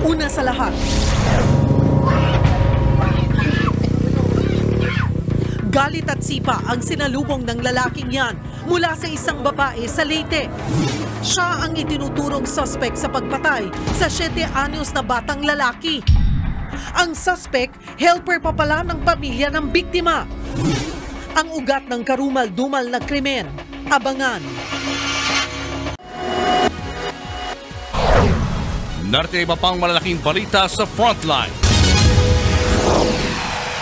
Una sa lahat, galit at sipa ang sinalubong ng lalaking yan mula sa isang babae sa Leyte. Siya ang itinuturong suspect sa pagpatay sa 7 anyos na batang lalaki. Ang suspect, helper pa pala ng pamilya ng biktima. Ang ugat ng karumal-dumal na krimen. Abangan. Narito iba pang malalaking balita sa Frontline.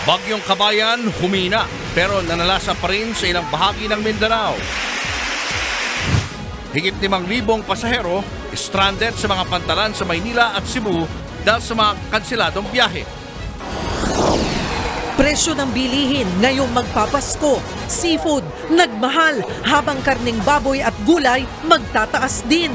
Bagyong Kabayan humina pero nanalasa pa rin sa ilang bahagi ng Mindanao. Higit 5,000 pasahero stranded sa mga pantalan sa Maynila at Cebu dahil sa mga kanseladong biyahe. Presyo ng bilihin ngayong magpapasko. Seafood nagmahal habang karning baboy at gulay magtataas din.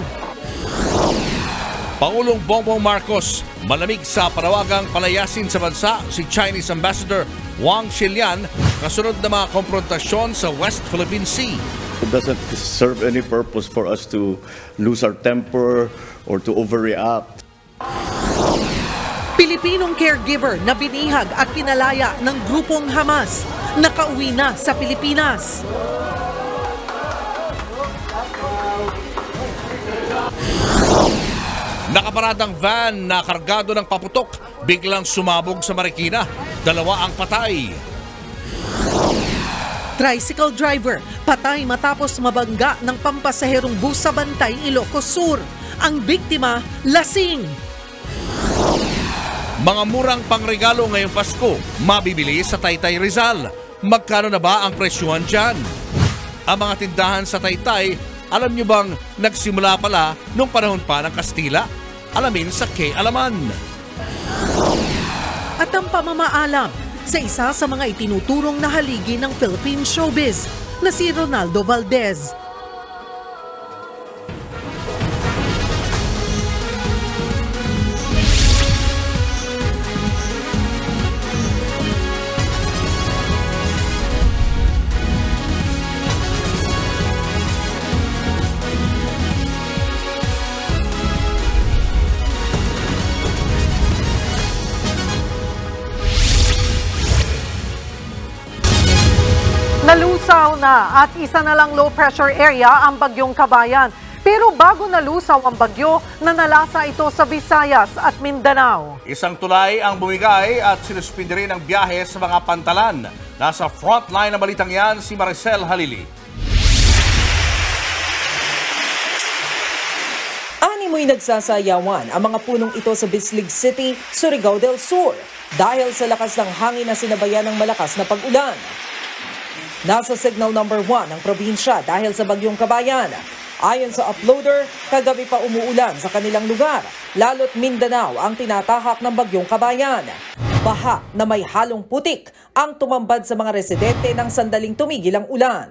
Pangulong Bongbong Marcos malamig sa panawagang palayasin sa bansa si Chinese Ambassador Wang Xilian kasunod ng mga konfrontasyon sa West Philippine Sea. It doesn't serve any purpose for us to lose our temper or to overreact. Pilipinong caregiver na binihag at pinalaya ng grupong Hamas nakauwi na sa Pilipinas. Nakaparadang van na kargado ng paputok biglang sumabog sa Marikina. 2 ang patay. Tricycle driver patay matapos mabangga ng pampasaherong bus sa Bantay, Ilocos Sur. Ang biktima lasing. Mga murang pangregalo ngayong Pasko mabibili sa Taytay Rizal. Magkano na ba ang presyuhan dyan? Ang mga tindahan sa Taytay, alam nyo bang nagsimula pala nung panahon pa ng Kastila? Alamin sa K-Alaman. At ang pamamaalam sa isa sa mga itinuturong na haligi ng Philippine showbiz na si Ronaldo Valdez. Nalusaw na at isa na lang low pressure area ang Bagyong Kabayan. Pero bago nalusaw ang bagyo, nanalasa ito sa Visayas at Mindanao. Isang tulay ang bumigay at sinuspindi rin ang biyahe sa mga pantalan. Nasa frontline ng balitang yan si Maricel Halili. Animoy nagsasayawan ang mga punong ito sa Bislig City, Surigao del Sur dahil sa lakas ng hangin na sinabayan ng malakas na pag-ulan. Nasa signal number 1 ang probinsya dahil sa Bagyong Kabayan. Ayon sa uploader, kagabi pa umuulan sa kanilang lugar, lalo't Mindanao ang tinatahak ng Bagyong Kabayan. Baha na may halong putik ang tumambad sa mga residente nang sandaling tumigil ang ulan.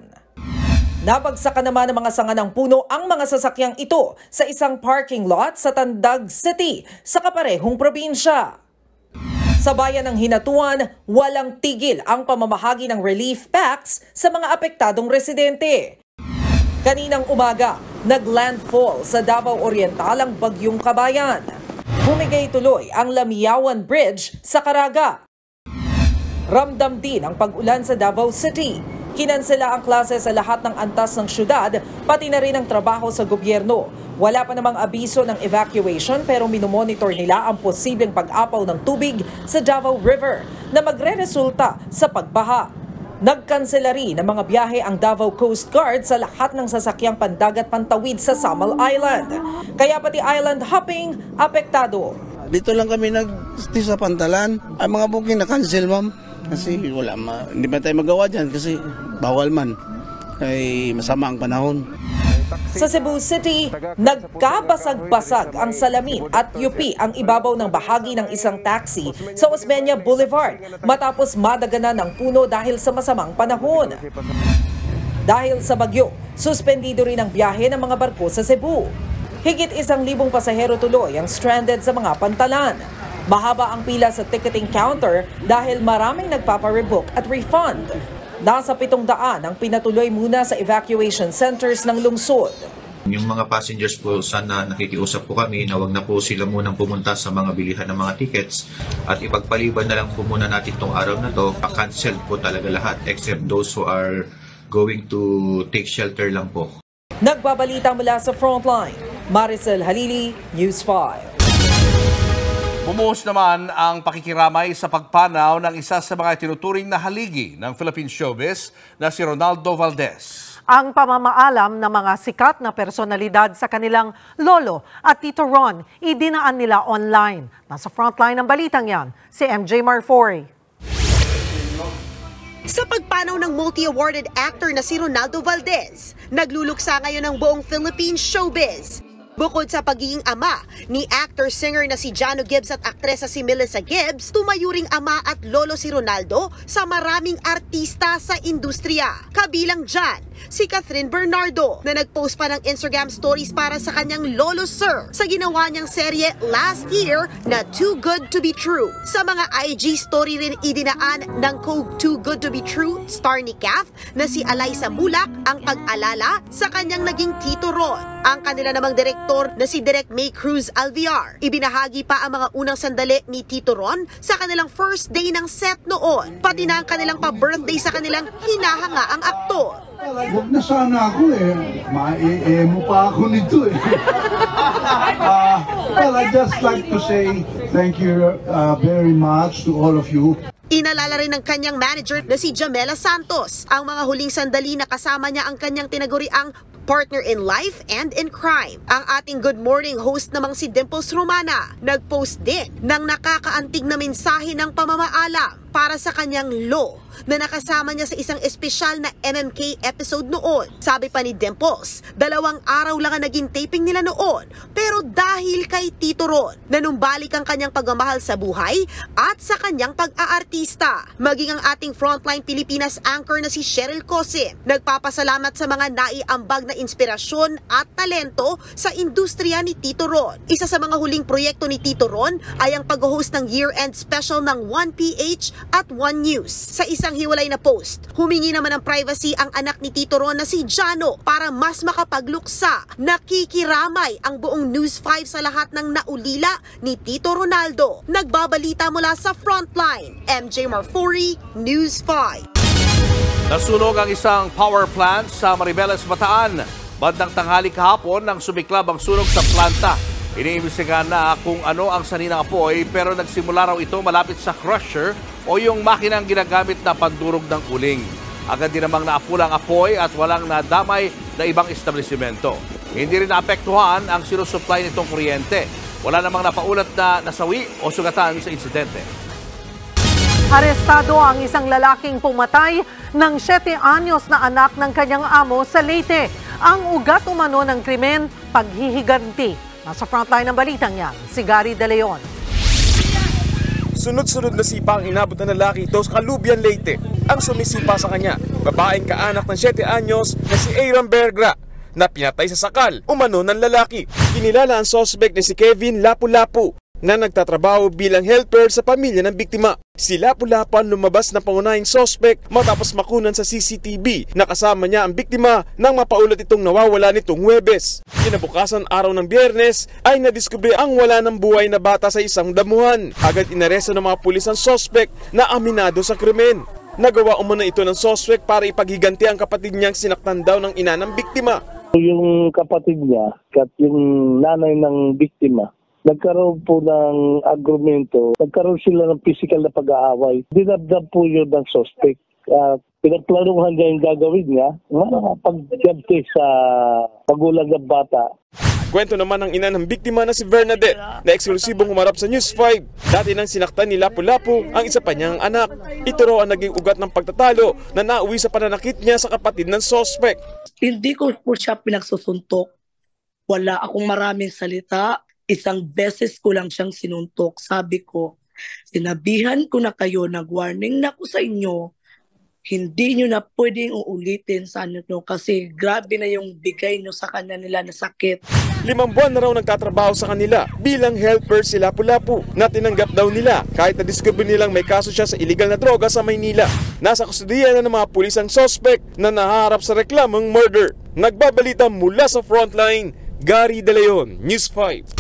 Nabagsakan naman ng mga sanga ng puno ang mga sasakyang ito sa isang parking lot sa Tandag City sa kaparehong probinsya. Sa bayan ng Hinatuan, walang tigil ang pamamahagi ng relief packs sa mga apektadong residente. Kaninang umaga, naglandfall sa Davao Oriental ang Bagyong Kabayan. Bumigay tuloy ang Lamiawan Bridge sa Caraga. Ramdam din ang pag-ulan sa Davao City. Kinansela ang klase sa lahat ng antas ng syudad, pati na rin ang trabaho sa gobyerno. Wala pa namang abiso ng evacuation pero minomonitor nila ang posibleng pag-apaw ng tubig sa Davao River na magre-resulta sa pagbaha. Nagkansela rin ng mga biyahe ang Davao Coast Guard sa lahat ng sasakyang pandagat pantawid sa Samal Island. Kaya pati island hopping apektado. Dito lang kami nag-stay sa Pantalan. Ang mga booking na-cancel, ma'am. Kasi hindi ba tayo magawa dyan kasi bawal man. Ay masama ang panahon. Sa Cebu City, nagkabasag-basag ang salamin at UP ang ibabaw ng bahagi ng isang taxi sa Osmeña Boulevard matapos madaganan ng puno dahil sa masamang panahon. Dahil sa bagyo, suspendido rin ang biyahe ng mga barko sa Cebu. Higit 1,000 pasahero tuloy ang stranded sa mga pantalan. Mahaba ang pila sa ticketing counter dahil maraming nagpaparebook at refund. Nasa 700 ang pinatuloy muna sa evacuation centers ng lungsod. Yung mga passengers po, sana nakikiusap po kami na wag na po sila munang pumunta sa mga bilihan ng mga tickets at ipagpaliban na lang po muna natin itong araw na to. Cancel po talaga lahat except those who are going to take shelter lang po. Nagbabalita mula sa Frontline, Maricel Halili, News 5. Bumuhos naman ang pakikiramay sa pagpanaw ng isa sa mga tinuturing na haligi ng Philippine showbiz na si Ronaldo Valdez. Ang pamamaalam ng mga sikat na personalidad sa kanilang lolo at Tito Ron, idinaan nila online. Nasa frontline ng balitang yan, si MJ Marfori. Sa pagpanaw ng multi-awarded actor na si Ronaldo Valdez, nagluluksa ngayon ang buong Philippine showbiz. Bukod sa pagiging ama ni actor-singer na si Jano Gibbs at aktresa si Melissa Gibbs, tumayo ring ama at lolo si Ronaldo sa maraming artista sa industriya. Kabilang dyan, si Catherine Bernardo na nagpost pa ng Instagram stories para sa kanyang lolo sir sa ginawa niyang serye last year na Too Good to Be True. Sa mga IG story rin idinaan ng Too Good to Be True star ni Kath na si Alyssa Mulak ang pag-alala sa kanyang naging Tito Ron. Ang kanila namang direktor na si Direk May Cruz Alviar, ibinahagi pa ang mga unang sandali ni Tito Ron sa kanilang first day ng set noon, pati na ang kanilang pa-birthday sa kanilang hinahangaang aktor. Huwag na sana ako Mae-emo pa ako nito Well, I'd just like to say thank you very much to all of you. Inalala rin ng kanyang manager na si Jamela Santos ang mga huling sandali na kasama niya ang kanyang tinaguriang partner in life and in crime. Ang ating Good Morning host namang si Dimples Romana nagpost din ng nakakaantig na mensahe ng pamamaalam para sa kanyang lo na nakasama niya sa isang espesyal na MMK episode noon. Sabi pa ni Dimples, 2 araw lang ang naging taping nila noon, pero dahil kay Tito Ron, nanumbalik ang kanyang pagmamahal sa buhay at sa kanyang pag-aartista. Maging ang ating Frontline Pilipinas anchor na si Cheryl Cosim, nagpapasalamat sa mga naiambag na inspirasyon at talento sa industriya ni Tito Ron. Isa sa mga huling proyekto ni Tito Ron ay ang pag-host ng year-end special ng 1PH at 1 News. Sa isang hiwalay na post, humingi naman ng privacy ang anak ni Tito Ron na si Jano para mas makapagluksa. Nakikiramay ang buong News 5 sa lahat ng naulila ni Tito Ronaldo. Nagbabalita mula sa Frontline, MJ Marfori, News 5. Nasunog ang isang power plant sa Maribeles, Bataan. Bandang tanghali kahapon nang sumiklab ang sunog sa planta. Iniimbestigahan na kung ano ang sanhi ng apoy pero nagsimula raw ito malapit sa crusher o yung makinang ginagamit na pandurog ng uling. Agad din namang naapula ang apoy at walang nadamay na ibang establishmento. Hindi rin naapektuhan ang sinusupply nitong kuryente. Wala namang napaulat na nasawi o sugatan sa insidente. Arestado ang isang lalaking pumatay ng 7 anyos na anak ng kanyang amo sa Leyte. Ang ugat umano ng krimen, paghihiganti. Nasa frontline ng balitang yan, si Gary De Leon. Sunod-sunod na sipa ang inabot na lalaki ito sa Kalubian, Leyte. Ang sumisipa sa kanya, babaeng kaanak ng 7 anyos na si Aaron Bergra na pinatay sa sakal umano ng lalaki. Kinilala ang suspect na si Kevin Lapu-Lapu na nagtatrabaho bilang helper sa pamilya ng biktima. Si Lapu-Lapu ang lumabas na pangunahing suspect matapos makunan sa CCTV na kasama niya ang biktima nang mapaulat itong nawawala nitong Huwebes. Kinabukasan araw ng Biyernes ay nadiskubre ang wala ng buhay na bata sa isang damuhan. Agad inaresto ng mga pulis ang suspect na aminado sa krimen. Nagawa umano ito ng suspect para ipaghiganti ang kapatid niyang sinaktan daw ng ina ng biktima. Yung kapatid niya at yung nanay ng biktima, nagkaroon po ng agrumento, nagkaroon sila ng physical na pag-aaway. Dinabdab po yun ng suspect. Pinagplanuhan niya yung gagawin niya, makakapag-ganti sa pagulang ng bata. Kwento naman ng ina ng biktima na si Bernadette na eksklusibong humarap sa News 5. Dati nang sinaktan ni Lapu-Lapu ang isa pa niyang anak. Ito raw ang naging ugat ng pagtatalo na nauwi sa pananakit niya sa kapatid ng suspect. Hindi ko po siya pinagsusuntok. Wala akong maraming salita. Isang beses ko lang siyang sinuntok. Sabi ko, sinabihan ko na kayo, nag-warning na ko sa inyo, hindi nyo na pwedeng uulitin sa ano kasi grabe na yung bigay nyo sa kanya nila na sakit. 5 buwan na raw nagtatrabaho sa kanila bilang helper si Lapu-Lapu na tinanggap daw nila kahit na-discover nilang may kaso siya sa illegal na droga sa Maynila. Nasa kustudiya na ng mga pulis ang suspect na nahaharap sa reklamong murder. Nagbabalita mula sa frontline, Gary De Leon, News 5.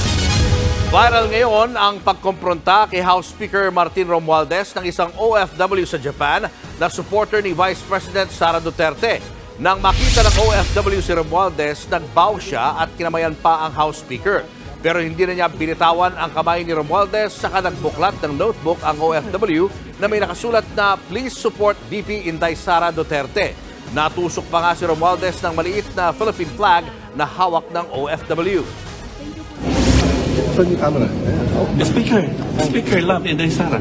Viral ngayon ang pagkompronta kay House Speaker Martin Romualdez ng isang OFW sa Japan na supporter ni Vice President Sara Duterte. Nang makita ng OFW si Romualdez, nagbow siya at kinamayan pa ang House Speaker. Pero hindi na niya binitawan ang kamay ni Romualdez, saka nagbuklat ng notebook ang OFW na may nakasulat na "Please support VP Inday Sara Duterte." Natusok pa nga si Romualdez ng maliit na Philippine flag na hawak ng OFW. Speaker, love Inday Sara.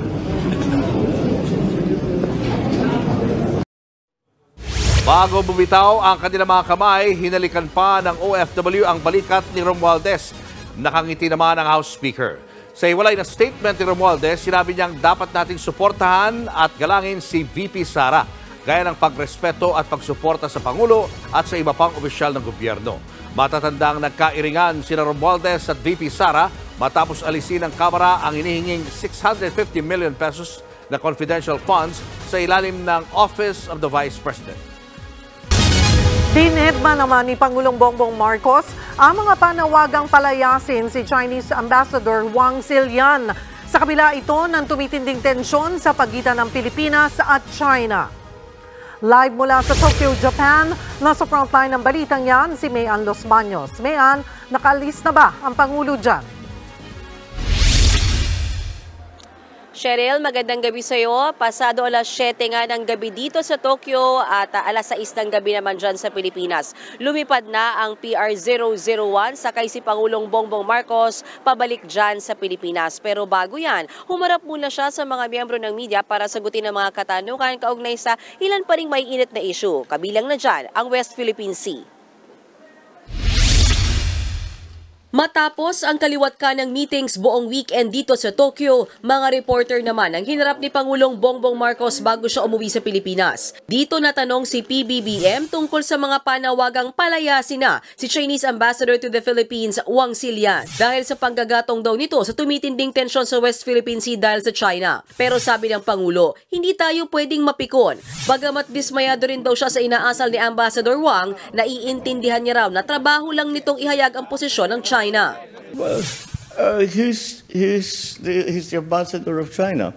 Bago bumitaw ang kanilang mga kamay, hinalikan pa ng OFW ang balikat ni Romualdez. Nakangiti naman ang House Speaker. Sa hiwalay na statement ni Romualdez, sinabi niyang dapat nating suportahan at galangin si VP Sara, gaya ng pagrespeto at pagsuporta sa Pangulo at sa iba pang opisyal ng gobyerno. Matatandang nagkairingan sina Romualdez at VP Sara matapos alisin ng Kamara ang inihinging 650 million pesos na confidential funds sa ilalim ng Office of the Vice President. Dinedma naman ni Pangulong Bongbong Marcos ang mga panawagang palayasin si Chinese Ambassador Wang Zilian. Sa kabila ito ng tumitinding tensyon sa pagitan ng Pilipinas at China. Live mula sa Tokyo, Japan, nasa frontline ng balitang yan si Mayan Los Baños. Mayan, nakaalis na ba ang Pangulo dyan? Cheryl, magandang gabi sa iyo. Pasado alas 7 nga ng gabi dito sa Tokyo at alas 6 ng gabi naman dyan sa Pilipinas. Lumipad na ang PR-001 sakay si Pangulong Bongbong Marcos pabalik dyan sa Pilipinas. Pero bago yan, humarap muna siya sa mga miyembro ng media para sagutin ang mga katanungan kaugnay sa ilan pa ring may init na issue. Kabilang na dyan ang West Philippine Sea. Matapos ang kaliwat ka ng meetings buong weekend dito sa Tokyo, mga reporter naman ang hinarap ni Pangulong Bongbong Marcos bago siya umuwi sa Pilipinas. Dito natanong si PBBM tungkol sa mga panawagang palayasin na si Chinese Ambassador to the Philippines, Wang Zilian, dahil sa panggagatong daw nito sa tumitinding tensyon sa West Philippine Sea dahil sa China. Pero sabi ng Pangulo, hindi tayo pwedeng mapikon. Bagamat dismayado rin daw siya sa inaasal ni Ambassador Wang, naiintindihan niya raw na trabaho lang nitong ihayag ang posisyon ng China. Well, he's the ambassador of China,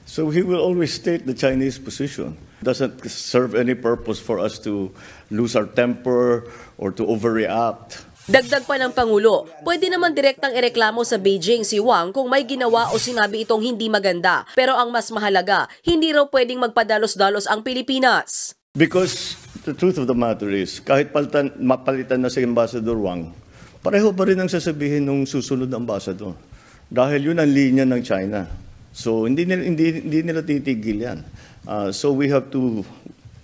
so he will always state the Chinese position. Doesn't serve any purpose for us to lose our temper or to overreact. Dagdag pa ng Pangulo, pwede naman direktang ireklamo sa Beijing si Wang kung may ginawa o sinabi itong hindi maganda. Pero ang mas mahalaga, hindi raw pwedeng magpadalos-dalos ang Pilipinas. Because the truth of the matter is, kahit mapalitan na si Ambassador Wang, pareho pa rin ang sasabihin ng susunod na ambassador. Dahil yun ang linya ng China. So hindi nila titigil yan. So we have to,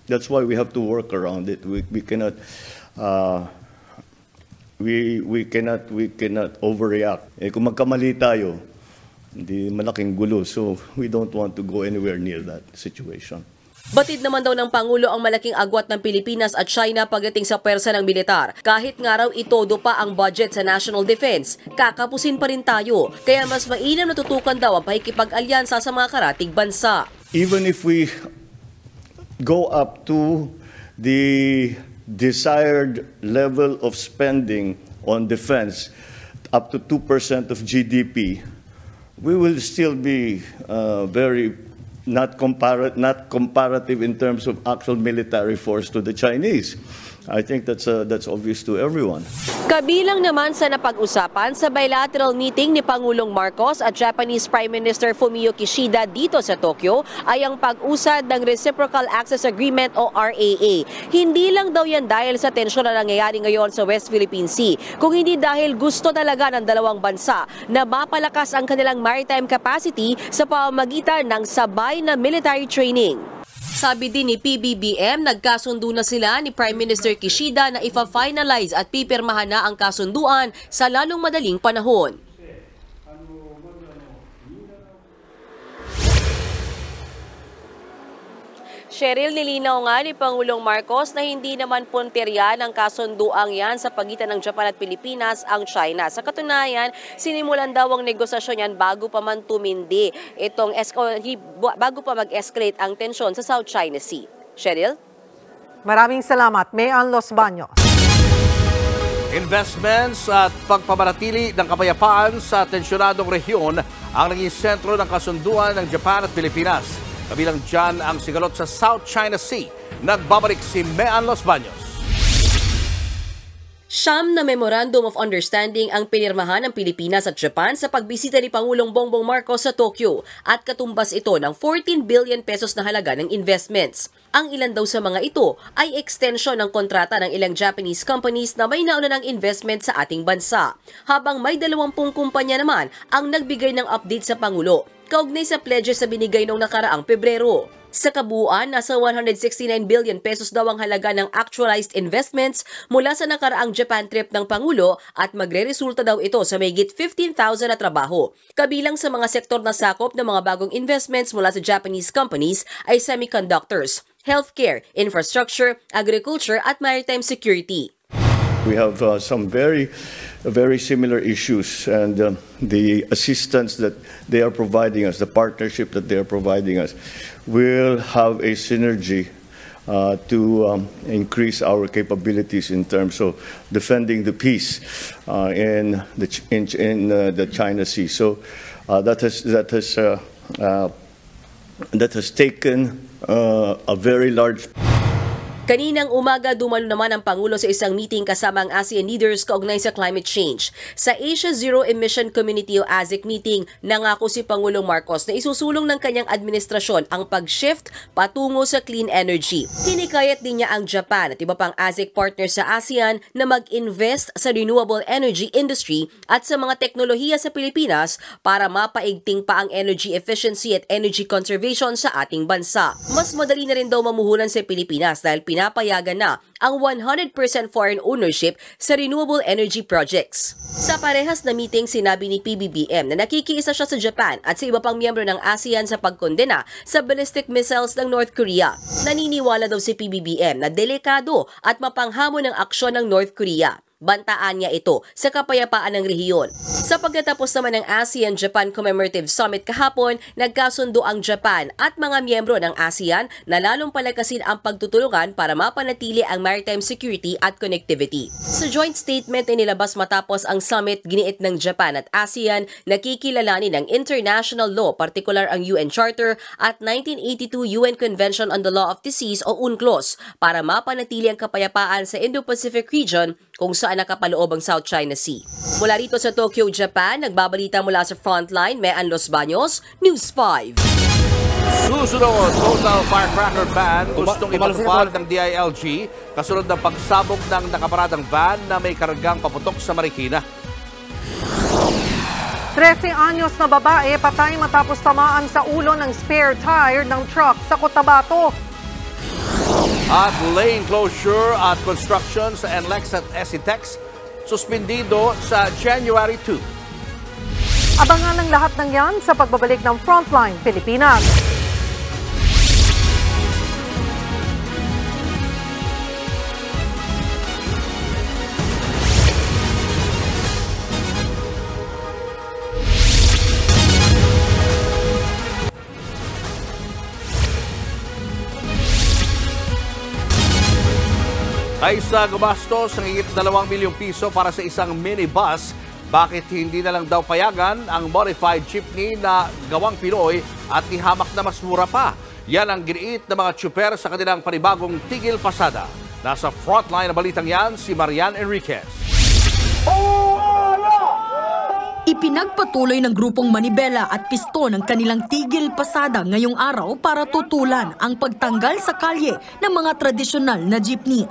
that's why we have to work around it. We cannot overreact. Kung magkamali tayo, hindi malaking gulo. So we don't want to go anywhere near that situation. Batid naman daw ng Pangulo ang malaking agwat ng Pilipinas at China pagdating sa pwersa ng militar. Kahit nga raw itodo pa ang budget sa national defense, kakapusin pa rin tayo. Kaya mas mainam na tutukan daw ang pakikipag-alyansa sa mga karatig bansa. Even if we go up to the desired level of spending on defense, up to 2% of GDP, we will still be very not comparative in terms of actual military force to the Chinese. I think that's obvious to everyone. Kabilang naman sa napag-usapan sa bilateral meeting ni Pangulong Marcos at Japanese Prime Minister Fumio Kishida dito sa Tokyo ay ang pag-usad ng Reciprocal Access Agreement o RAA. Hindi lang daw yan dahil sa tensyon na nangyayari ngayon sa West Philippine Sea, kung hindi dahil gusto talaga ng dalawang bansa na mapalakas ang kanilang maritime capacity sa pamamagitan ng sabay na military training. Sabi din ni PBBM, nagkasundo na sila ni Prime Minister Kishida na ifa-finalize at pipirmahan na ang kasunduan sa lalong madaling panahon. Cheryl, nilinaw nga ni Pangulong Marcos na hindi naman punterya ng kasunduang yan sa pagitan ng Japan at Pilipinas ang China. Sa katunayan, sinimulan daw ang negosasyon yan bago pa man tumindi bago pa mag-escalate ang tensyon sa South China Sea. Cheryl? Maraming salamat, Mayan Los Baños. Investments at pagpapanatili ng kapayapaan sa tensyonadong rehiyon ang naging sentro ng kasunduan ng Japan at Pilipinas. Kabilang dyan ang sigalot sa South China Sea. Nagbabalik si Mean Los Baños. Siyam na Memorandum of Understanding ang pinirmahan ng Pilipinas at Japan sa pagbisita ni Pangulong Bongbong Marcos sa Tokyo at katumbas ito ng 14 billion pesos na halaga ng investments. Ang ilan daw sa mga ito ay extension ng kontrata ng ilang Japanese companies na may nauna ng investment sa ating bansa, habang may 20 kumpanya naman ang nagbigay ng update sa Pangulo kaugnay sa pledges na binigay noong nakaraang Pebrero. Sa kabuuan, nasa 169 billion pesos daw ang halaga ng actualized investments mula sa nakaraang Japan trip ng Pangulo at magre-resulta daw ito sa mahigit 15,000 na trabaho. Kabilang sa mga sektor na sakop ng mga bagong investments mula sa Japanese companies ay semiconductors, healthcare, infrastructure, agriculture at maritime security. We have some very similar issues, and the assistance that they are providing us, the partnership that they are providing us, will have a synergy to increase our capabilities in terms of defending the peace in the China Sea. So that has taken a very large. Kaninang umaga, dumalo naman ang Pangulo sa isang meeting kasama ang ASEAN leaders kaugnay sa climate change. Sa Asia Zero Emission Community o AZEC meeting, nangako si Pangulong Marcos na isusulong ng kanyang administrasyon ang pag-shift patungo sa clean energy. Hinikayat din niya ang Japan at iba pang AZEC partners sa ASEAN na mag-invest sa renewable energy industry at sa mga teknolohiya sa Pilipinas para mapaigting pa ang energy efficiency at energy conservation sa ating bansa. Mas madali na rin daw mamuhunan sa Pilipinas dahil pinapayagan na ang 100% foreign ownership sa renewable energy projects. Sa parehas na meeting, sinabi ni PBBM na nakikiisa siya sa Japan at sa iba pang miyembro ng ASEAN sa pagkondena sa ballistic missiles ng North Korea. Naniniwala daw si PBBM na delikado at mapanghamon ng aksyon ng North Korea. Bantaan niya ito sa kapayapaan ng rehiyon. Sa pagkatapos naman ng ASEAN-Japan Commemorative Summit kahapon, nagkasundo ang Japan at mga miyembro ng ASEAN na lalong palakasin ang pagtutulungan para mapanatili ang maritime security at connectivity. Sa joint statement na nilabas matapos ang summit, giniit ng Japan at ASEAN nakikilalanin ng international law, partikular ang UN Charter at 1982 UN Convention on the Law of the Seas o UNCLOS para mapanatili ang kapayapaan sa Indo-Pacific region kung saan nakapaloob ang South China Sea. Mula rito sa Tokyo, Japan, nagbabalita mula sa Frontline, Mean Los Baños, News 5. Susunod, total firecracker ban gustong ipatupad ng DILG kasunod ng pagsabog ng nakaparadang van na may kargang paputok sa Marikina. 13 anyos na babae patay matapos tamaan sa ulo ng spare tire ng truck sa Cotabato. At lane closure at construction sa NLEX at SCTEX suspendido sa January 2. Abangan ang lahat ng yan sa pagbabalik ng Frontline Pilipinas. Kaysa gumastos ng higit 2 milyong piso para sa isang minibus, bakit hindi na lang daw payagan ang modified jeepney na gawang Pinoy at ihamak na mas mura pa? Yan ang giniit ng mga tsuper sa kanilang panibagong tigil pasada. Nasa frontline na balitang yan si Marian Enriquez. Ipinagpatuloy ng grupong Manibela at Piston ang kanilang tigil pasada ngayong araw para tutulan ang pagtanggal sa kalye ng mga tradisyonal na jeepney.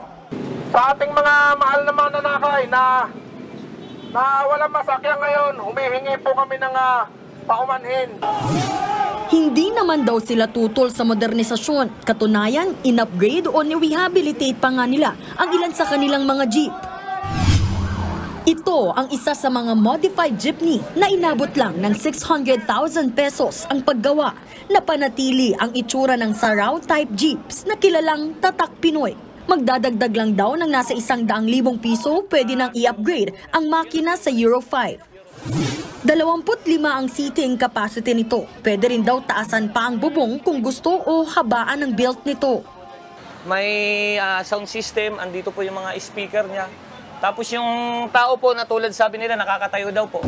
Sa ating mga mahal na mananakay na walang masakyan ngayon, humihingi po kami ng paumanhin. Hindi naman daw sila tutol sa modernisasyon. Katunayan, in-upgrade o ni-rehabilitate pa nga nila ang ilan sa kanilang mga jeep. Ito ang isa sa mga modified jeepney na inabot lang ng 600,000 pesos ang paggawa na panatili ang itsura ng Saraw type jeeps na kilalang Tatak Pinoy. Magdadagdag lang daw ng nasa 100,000 piso, pwede nang i-upgrade ang makina sa Euro 5. 25 ang seating capacity nito. Pwede rin daw taasan pa ang bubong kung gusto o habaan ng built nito. May sound system, andito po yung mga speaker niya. Tapos yung tao po na tulad sabi nila nakakatayo daw po.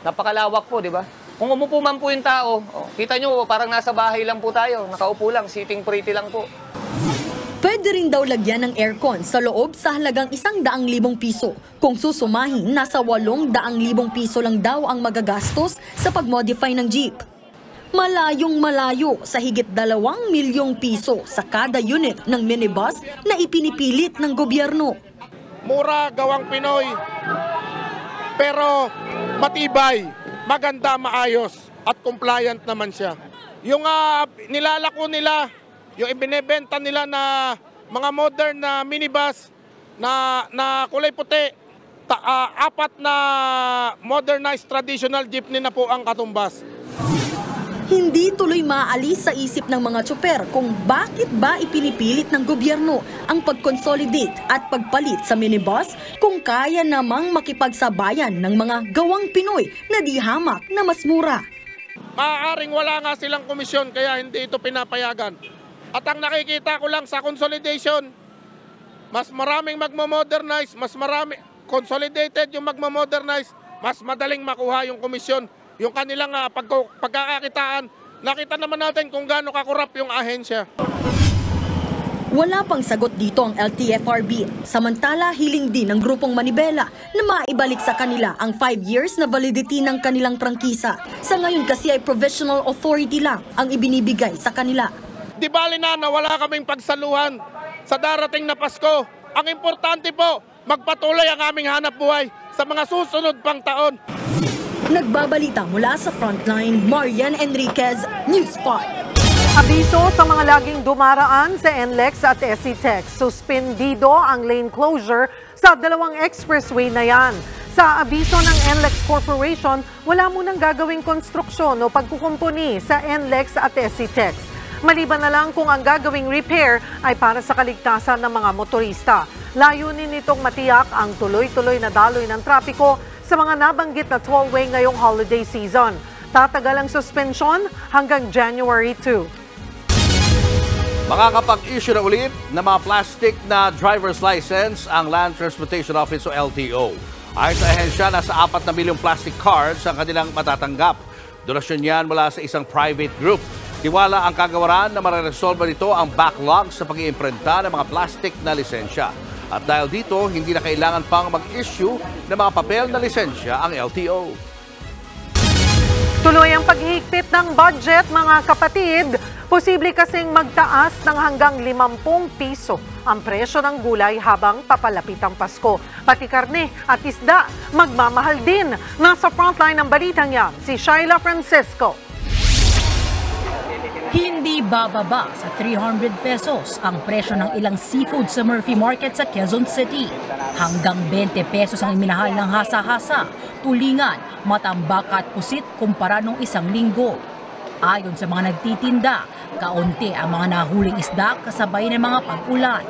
Napakalawak po, di ba? Kung umupo man po yung tao, kita nyo parang nasa bahay lang po tayo. Nakaupo lang, sitting pretty lang po. Pwede rin daw lagyan ng aircon sa loob sa halagang 100,000 piso. Kung susumahin, nasa 800,000 piso lang daw ang magagastos sa pag-modify ng jeep. Malayong malayo sa higit 2 milyong piso sa kada unit ng minibus na ipinipilit ng gobyerno. Mura, gawang Pinoy, pero matibay, maganda, maayos at compliant naman siya. Yung nilalako nila, yung ibinebenta nila na mga modern na minibus na kulay puti, 4 na modernized traditional jeepney na po ang katumbas. Hindi tuloy maalis sa isip ng mga tsuper kung bakit ba ipinipilit ng gobyerno ang pag-consolidate at pagpalit sa minibus kung kaya namang makipagsabayan ng mga gawang Pinoy na di hamak na mas mura. Maaaring wala nga silang komisyon kaya hindi ito pinapayagan. At ang nakikita ko lang sa consolidation, mas maraming magmo-modernize, mas marami consolidated yung magmo-modernize, mas madaling makuha yung komisyon. Yung kanilang pagkakakitaan, nakita naman natin kung gaano kakurap yung ahensya. Wala pang sagot dito ang LTFRB. Samantala, hiling din ng grupong Manibela na maibalik sa kanila ang 5 years na validity ng kanilang prangkisa. Sa ngayon kasi ay provisional authority lang ang ibinibigay sa kanila. Di bali na wala kaming pagsaluhan sa darating na Pasko. Ang importante po, magpatuloy ang aming hanap buhay sa mga susunod pang taon. Nagbabalita mula sa Frontline, Marian Enriquez, News 5. Abiso sa mga laging dumaraan sa NLEX at SCTEX. Suspendido ang lane closure sa 2 expressway na yan. Sa abiso ng NLEX Corporation, wala munang gagawing konstruksyon o pagkukumpuni sa NLEX at SCTEX. Maliban na lang kung ang gagawing repair ay para sa kaligtasan ng mga motorista. Layunin nitong matiyak ang tuloy-tuloy na daloy ng trapiko sa mga nabanggit na tollway ngayong holiday season. Tatagal ang suspension hanggang January 2. Makakapag-issue na ulit ng mga plastic na driver's license ang Land Transportation Office o LTO. Ayon sa ahensya, nasa 4 na milyong plastic cards ang kanilang matatanggap. Donasyon yan mula sa isang private group. Tiwala ang kagawaran na mareresolba nito ang backlog sa pag-iimprenta ng mga plastic na lisensya. At dahil dito, hindi na kailangan pang mag-issue ng mga papel na lisensya ang LTO. Tuloy ang paghihigpit ng budget, mga kapatid. Posible kasing magtaas ng hanggang 50 piso ang presyo ng gulay habang papalapit ang Pasko. Pati karne at isda, magmamahal din. Nasa frontline ng balitang yan, si Shaila Francisco. Hindi bababa sa 300 pesos ang presyo ng ilang seafood sa Murphy Market sa Quezon City. Hanggang 20 pesos ang iminahal ng hasa-hasa, tulingan, matambaka at pusit kumpara nung isang linggo. Ayon sa mga nagtitinda, kaunti ang mga nahuling isda kasabay ng mga pag-ulan.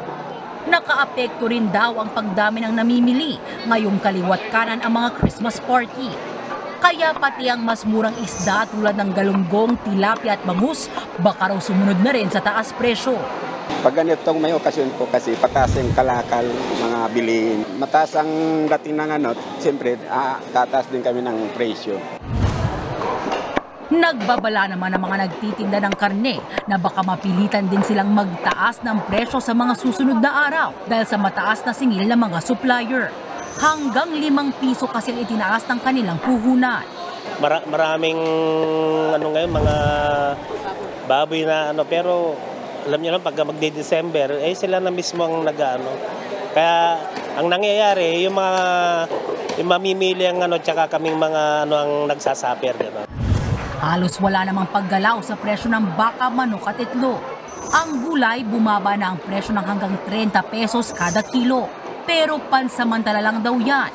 Nakaapekto rin daw ang pagdami ng namimili ngayong kaliwat kanan ang mga Christmas party. Kaya pati ang mas murang isda tulad ng galunggong, tilapia at bangus, baka raw sumunod na rin sa taas presyo. Pag ganitong may okasyon po kasi patasing kalakal mga bilihin. Mataas ang dating ng siyempre tataas din kami ng presyo. Nagbabala naman ang mga nagtitinda ng karne na baka mapilitan din silang magtaas ng presyo sa mga susunod na araw dahil sa mataas na singil ng mga supplier. Hanggang 5 piso kasi ang itinaas ng kanilang puhunan. Maraming ngayon mga baboy na pero alam niyo lang pag magde-December sila na mismo ang Kaya ang nangyayari yung mamimili ang tsaka kaming mga ang nagsasaper gano'n. Halos wala namang paggalaw sa presyo ng baka, manok at itlog. Ang gulay bumaba na ang presyo ng hanggang 30 pesos kada kilo. Pero pansamantala lang daw yan.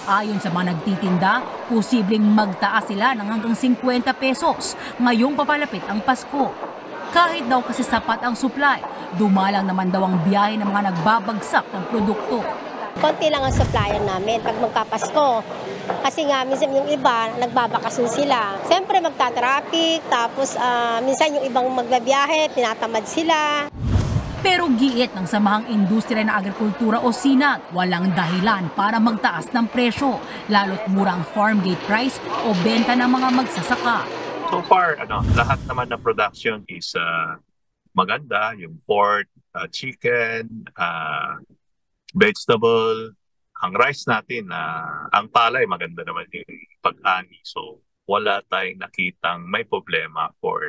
Ayon sa mga nagtitinda, posibleng magtaas sila ng hanggang 50 pesos ngayong papalapit ang Pasko. Kahit daw kasi sapat ang supply, dumalang naman daw ang biyahe ng mga nagbabagsak ng produkto. Konti lang ang supplier namin pag magkapasko. Kasi nga, minsan yung iba, nagbabakasyon sila. Siyempre magta-traffic, tapos minsan yung ibang magbabiyahe, tinatamad sila. Pero giit ng Samahang Industriya ng Agrikultura o SINAG, walang dahilan para magtaas ng presyo, lalo't murang farm gate price o benta ng mga magsasaka. So far, lahat naman ng production is maganda, yung pork, chicken, vegetable, ang rice natin, ang palay maganda naman yung pag-ani. So wala tayong nakitang may problema for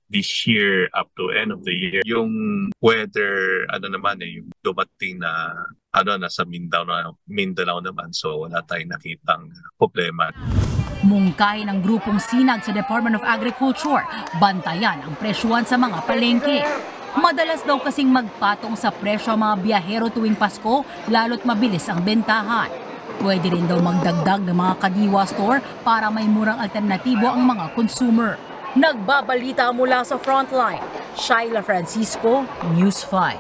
this year up to end of the year. Yung weather, yung dumating na nasa Mindanao naman, so wala tayong nakitang problema. Mungkahi ng grupong SINAG sa Department of Agriculture, bantayan ang presyuhan sa mga palengke. Madalas daw kasing magpatong sa presyo ang mga biyahero tuwing Pasko, lalo't mabilis ang bentahan. Pwede rin daw magdagdag ng mga kadiwa store para may murang alternatibo ang mga consumer. Nagbabalita mula sa Frontline, Shaila Francisco, News 5.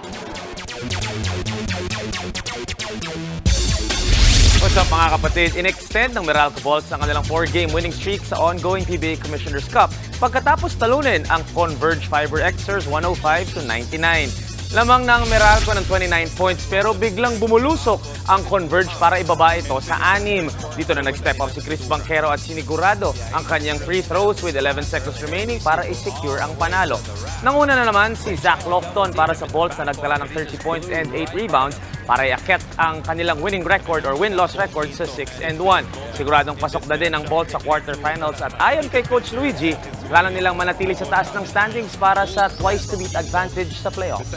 What's up mga kapatid? In-extend ng Meralco Bolts ang kanilang 4-game winning streak sa ongoing PBA Commissioner's Cup pagkatapos talunin ang Converge Fiber Xers 105-99. Lamang ng Meralco ng 29 points pero biglang bumulusok ang Converge para ibaba ito sa 6. Dito na nag-step up si Chris Banquero at sinigurado ang kanyang free throws with 11 seconds remaining para i-secure ang panalo. Nanguna na naman si Zach Lofton para sa Bolts na nagtala ng 30 points and 8 rebounds para iakyat ang kanilang winning record or win-loss record sa 6-1. Siguradong pasok na din ang Bolts sa quarterfinals at ayon kay Coach Luigi, plano nilang manatili sa taas ng standings para sa twice-to-beat advantage sa playoffs.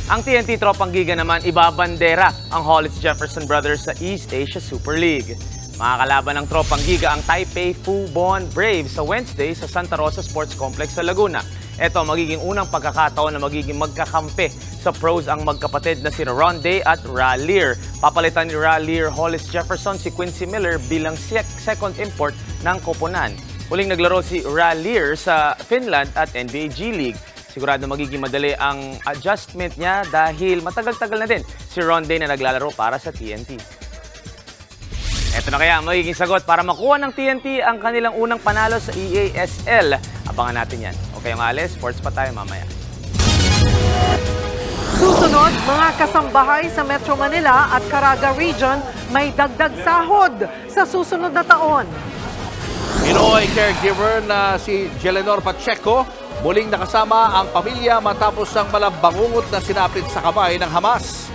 Ang TNT Tropang Giga naman ibabandera ang Hollis Jefferson Brothers sa East Asia Super League. Makakalaban ng Tropang Giga ang Taipei Fubon Braves sa Wednesday sa Santa Rosa Sports Complex sa Laguna. Ito magiging unang pagkakataon na magiging magkakampi sa pros ang magkapatid na si Ronde at Raleigh. Papalitan ni Raleigh Hollis Jefferson si Quincy Miller bilang second import ng koponan. Huling naglaro si Raleigh sa Finland at NBA G League. Sigurado magiging madali ang adjustment niya dahil matagal-tagal na din si Ronde na naglalaro para sa TNT. Ito na kaya magiging sagot para makuha ng TNT ang kanilang unang panalo sa EASL. Abangan natin yan. Okay mga alis, sports pa tayo mamaya. Susunod, mga kasambahay sa Metro Manila at Caraga Region may dagdag sahod sa susunod na taon. Pinoy caregiver na si Jelenor Pacheco muling nakasama ang pamilya matapos ang malambangungot na sinapit sa kamay ng Hamas.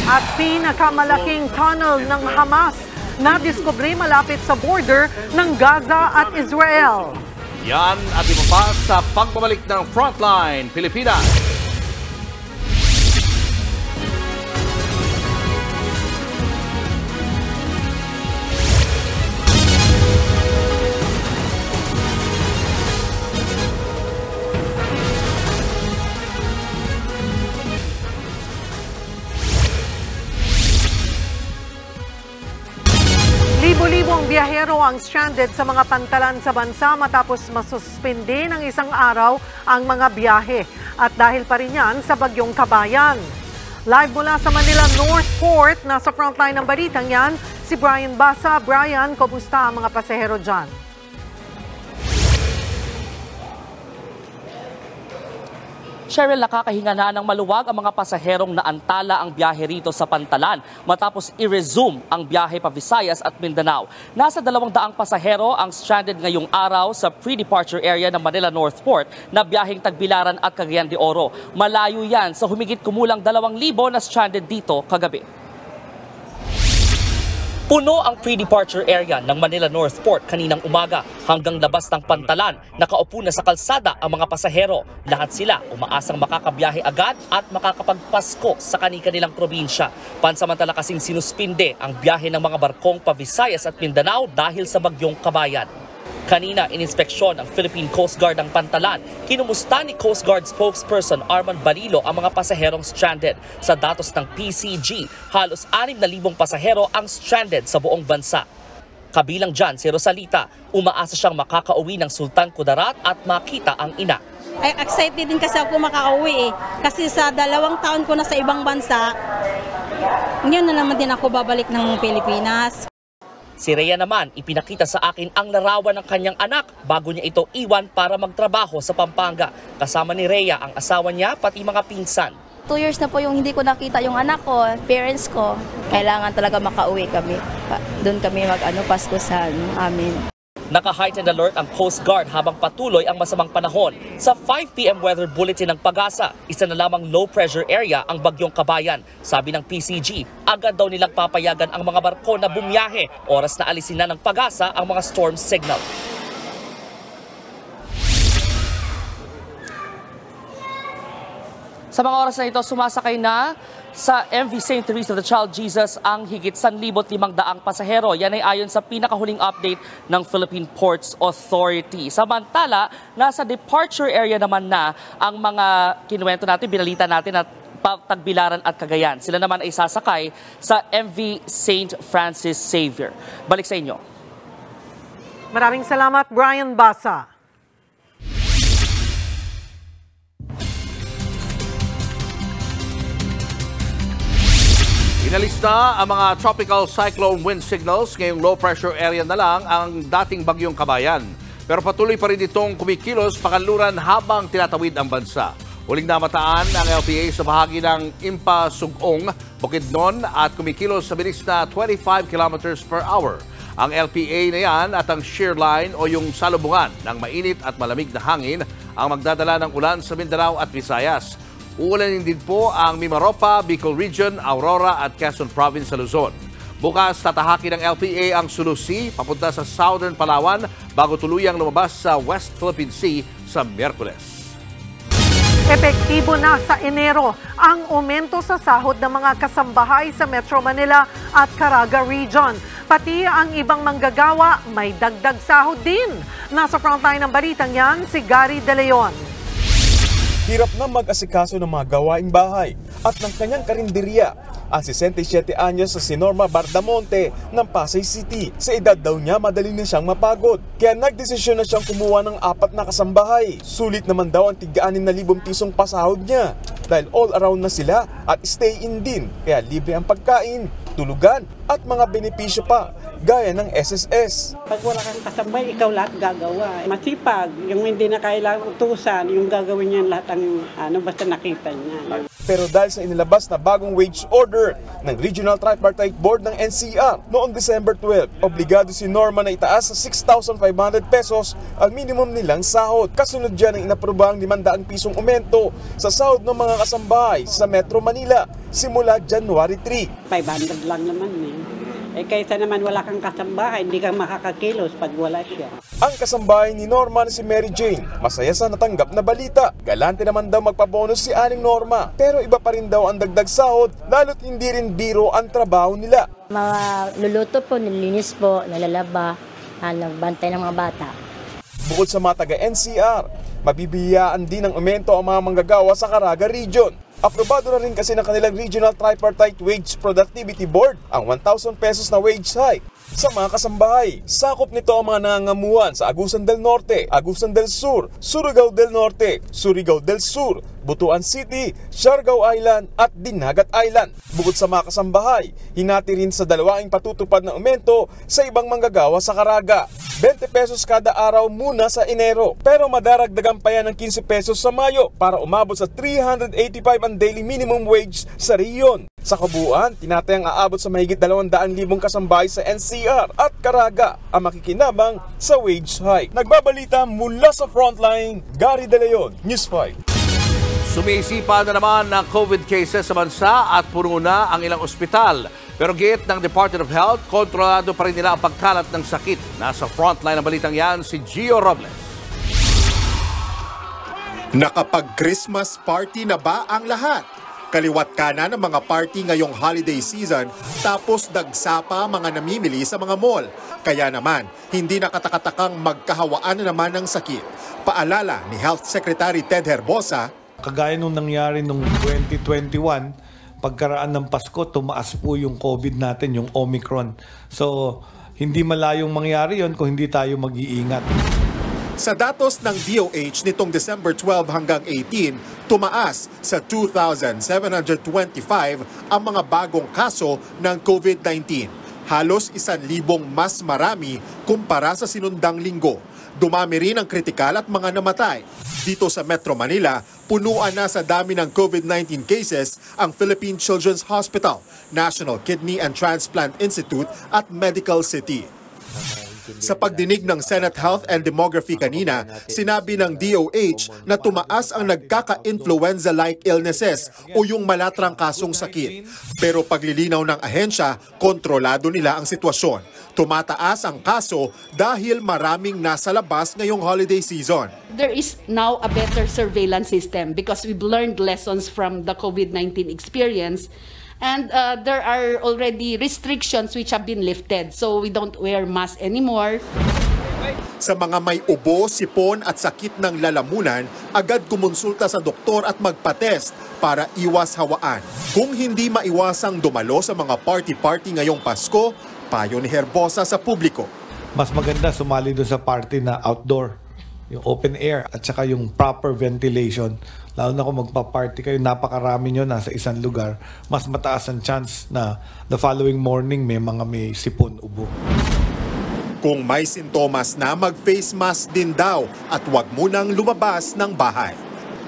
At pinakamalaking tunnel ng Hamas na diskubre malapit sa border ng Gaza at Israel. Yan at iba pa sa pagbabalik ng Frontline Pilipinas. Libo-libo ang biyahero ang stranded sa mga pantalan sa bansa matapos masuspende ng isang araw ang mga biyahe. At dahil pa rin yan sa Bagyong Kabayan. Live mula sa Manila North Port, nasa frontline ng balitang yan, si Brian Basa. Brian, kumusta ang mga pasahero dyan? Cheryl, nakakahinga na ng maluwag ang mga pasaherong naantala ang biyahe rito sa Pantalan matapos i-resume ang biyahe pa Visayas at Mindanao. Nasa 200 pasahero ang stranded ngayong araw sa pre-departure area ng Manila North Port na biyaheng Tagbilaran at Cagayan de Oro. Malayo yan sa humigit kumulang 2,000 na stranded dito kagabi. Puno ang pre-departure area ng Manila North Port kaninang umaga hanggang labas ng Pantalan. Nakaupo na sa kalsada ang mga pasahero. Lahat sila umaasang makakabiyahe agad at makakapagpasko sa kanilang probinsya. Pansamantala kasing sinuspinde ang biyahe ng mga barkong pa Visayas at Mindanao dahil sa Bagyong Kabayan. Kanina, ininspeksyon ng Philippine Coast Guard ang Pantalan. Kinumusta ni Coast Guard spokesperson Arman Barilo ang mga pasaherong stranded. Sa datos ng PCG, halos 6,000 pasahero ang stranded sa buong bansa. Kabilang dyan si Rosalita, umaasa siyang makakauwi ng Sultan Kudarat at makita ang ina. Ay, excited din kasi ako makakauwi Kasi sa 2 taon ko na sa ibang bansa, ngayon na naman din ako babalik ng Pilipinas. Si Rhea naman ipinakita sa akin ang larawan ng kanyang anak bago niya ito iwan para magtrabaho sa Pampanga. Kasama ni Rhea ang asawa niya pati mga pinsan. 2 years na po yung hindi ko nakita yung anak ko, parents ko. Kailangan talaga makauwi kami. Doon kami Pasko sa amin. Naka-heightened alert ang Coast Guard habang patuloy ang masamang panahon. Sa 5 p.m. weather bulletin ng Pag-asa, isa na lamang low pressure area ang Bagyong Kabayan. Sabi ng PCG, agad daw nilang papayagan ang mga barko na bumiyahe. Oras na alisin na ng Pag-asa ang mga storm signal. Sa mga oras na ito, sumasakay na sa MV St. Teresa of the Child Jesus ang higit 1,500 pasahero. Yan ay ayon sa pinakahuling update ng Philippine Ports Authority. Samantala, nasa departure area naman na ang mga kinuwento natin, binalita natin at Tagbilaran at Cagayan. Sila naman ay sasakay sa MV St. Francis Xavier. Balik sa inyo. Maraming salamat, Brian Basa. Inalista ang mga tropical cyclone wind signals, ngayong low pressure area na lang ang dating Bagyong Kabayan. Pero patuloy pa rin itong kumikilos pakanluran habang tinatawid ang bansa. Huling namataan ang LPA sa bahagi ng Impa, Sugong, Bukidnon at kumikilos sa bilis na 25 kilometers per hour. Ang LPA na yan at ang shear line o yung salubungan ng mainit at malamig na hangin ang magdadala ng ulan sa Mindanao at Visayas. Uulanin din po ang Mimaropa, Bicol Region, Aurora at Quezon Province sa Luzon. Bukas tatahakin ng LPA ang Sulu Sea papunta sa Southern Palawan bago tuluyang lumabas sa West Philippine Sea sa Miyerkules. Epektibo na sa Enero ang aumento sa sahod ng mga kasambahay sa Metro Manila at Caraga Region. Pati ang ibang manggagawa may dagdag sahod din. Nasa frontline ng balitang yan si Gary De Leon. Hirap na mag-asikaso ng mga gawaing bahay at ng kanyang karinderya ang 67 anyos sa si Norma Bardamonte ng Pasay City. Sa edad daw niya, madali na siyang mapagod. Kaya nagdesisyon na siyang kumuha ng 4 na kasambahay. Sulit naman daw ang tig-6,000 pisong pasahod niya dahil all around na sila at stay-in din. Kaya libre ang pagkain, tulugan at mga benepisyo pa gaya ng SSS. Pag wala kang kasabay, ikaw lahat gagawa. Masipag, yung hindi na kailangang utusan, yung gagawin niya lahat ang basta nakita niya. Pero dahil sa inilabas na bagong wage order ng Regional Tripartite Board ng NCR noong December 12, obligado si Norma na itaas sa 6,500 pesos ang minimum nilang sahod. Kasunod dyan ang inaprobahang 500 pisong aumento sa sahod ng mga kasambahay sa Metro Manila simula January 3. 500 lang naman kaysa naman wala kang kasambahay, hindi kang makakakilos pag wala siya. Ang kasambahay ni Norma na si Mary Jane, masaya sa natanggap na balita. Galante naman daw magpabonus si Aling Norma, pero iba pa rin daw ang dagdag sahod, lalo't hindi rin biro ang trabaho nila. Luluto po, nilinis po, nalalaba, nagbantay ng mga bata. Bukod sa mga taga-NCR, mabibiyaan din ng aumento ang mga manggagawa sa Caraga Region. Aprobado na rin kasi ng kanilang Regional Tripartite Wage Productivity Board ang 1,000 pesos na wage hike sa mga kasambahay. Sakop nito ang mga nangangamuhan sa Agusan del Norte, Agusan del Sur, Surigao del Norte, Surigao del Sur, Butuan City, Siargao Island at Dinagat Island. Bukod sa mga kasambahay, hinati rin sa dalawaing patutupad na aumento sa ibang manggagawa sa Caraga. 20 pesos kada araw muna sa Enero, pero madaragdagan pa yan ng 15 pesos sa Mayo para umabot sa 385 ang daily minimum wage sa rehiyon. Sa kabuuan, tinatayang aabot sa mahigit 200,000 kasambahay sa NCR at Caraga ang makikinabang sa wage hike. Nagbabalita mula sa Frontline, Gary De Leon, News 5. Sumisipa na naman ng COVID cases sa bansa at puno na ang ilang ospital. Pero gate ng Department of Health, kontrolado pa rin nila ang pagkalat ng sakit. Nasa frontline ng balitang yan si Gio Robles. Nakapag-Christmas party na ba ang lahat? Kaliwat kanan ng mga party ngayong holiday season, tapos dagsa pa mga namimili sa mga mall. Kaya naman, hindi nakatakatakang magkahawaan na naman ng sakit. Paalala ni Health Secretary Ted Herbosa, kagaya nung nangyari nung 2021, pagkaraan ng Pasko, tumaas po yung COVID natin, yung Omicron. So, hindi malayong mangyari yon kung hindi tayo mag-iingat. Sa datos ng DOH nitong December 12 hanggang 18, tumaas sa 2,725 ang mga bagong kaso ng COVID-19. halos 1,000 mas marami kumpara sa sinundang linggo. Dumami rin ang kritikal at mga namatay. Dito sa Metro Manila, punuan na sa dami ng COVID-19 cases ang Philippine Children's Hospital, National Kidney and Transplant Institute at Medical City. Sa pagdinig ng Senate Health and Demography kanina, sinabi ng DOH na tumaas ang nagkaka-influenza-like illnesses o yung malatrang kasong sakit. Pero paglilinaw ng ahensya, kontrolado nila ang sitwasyon. Tumataas ang kaso dahil maraming nasa labas ngayong holiday season. There is now a better surveillance system because we've learned lessons from the COVID-19 experience. And there are already restrictions which have been lifted. So we don't wear masks anymore. Sa mga may ubo, sipon at sakit ng lalamunan, agad kumonsulta sa doktor at magpa-test para iwas hawaan. Kung hindi maiwasang dumalo sa mga party-party ngayong Pasko, payo ni Herbosa sa publiko. Mas maganda sumali doon sa party na outdoor, yung open air at saka yung proper ventilation. Lalo na kung magpa-party kayo, napakarami nyo nasa isang lugar, mas mataas ang chance na the following morning may sipon, ubo. Kung may sintomas na, mag-face mask din daw at huwag munang lumabas ng bahay.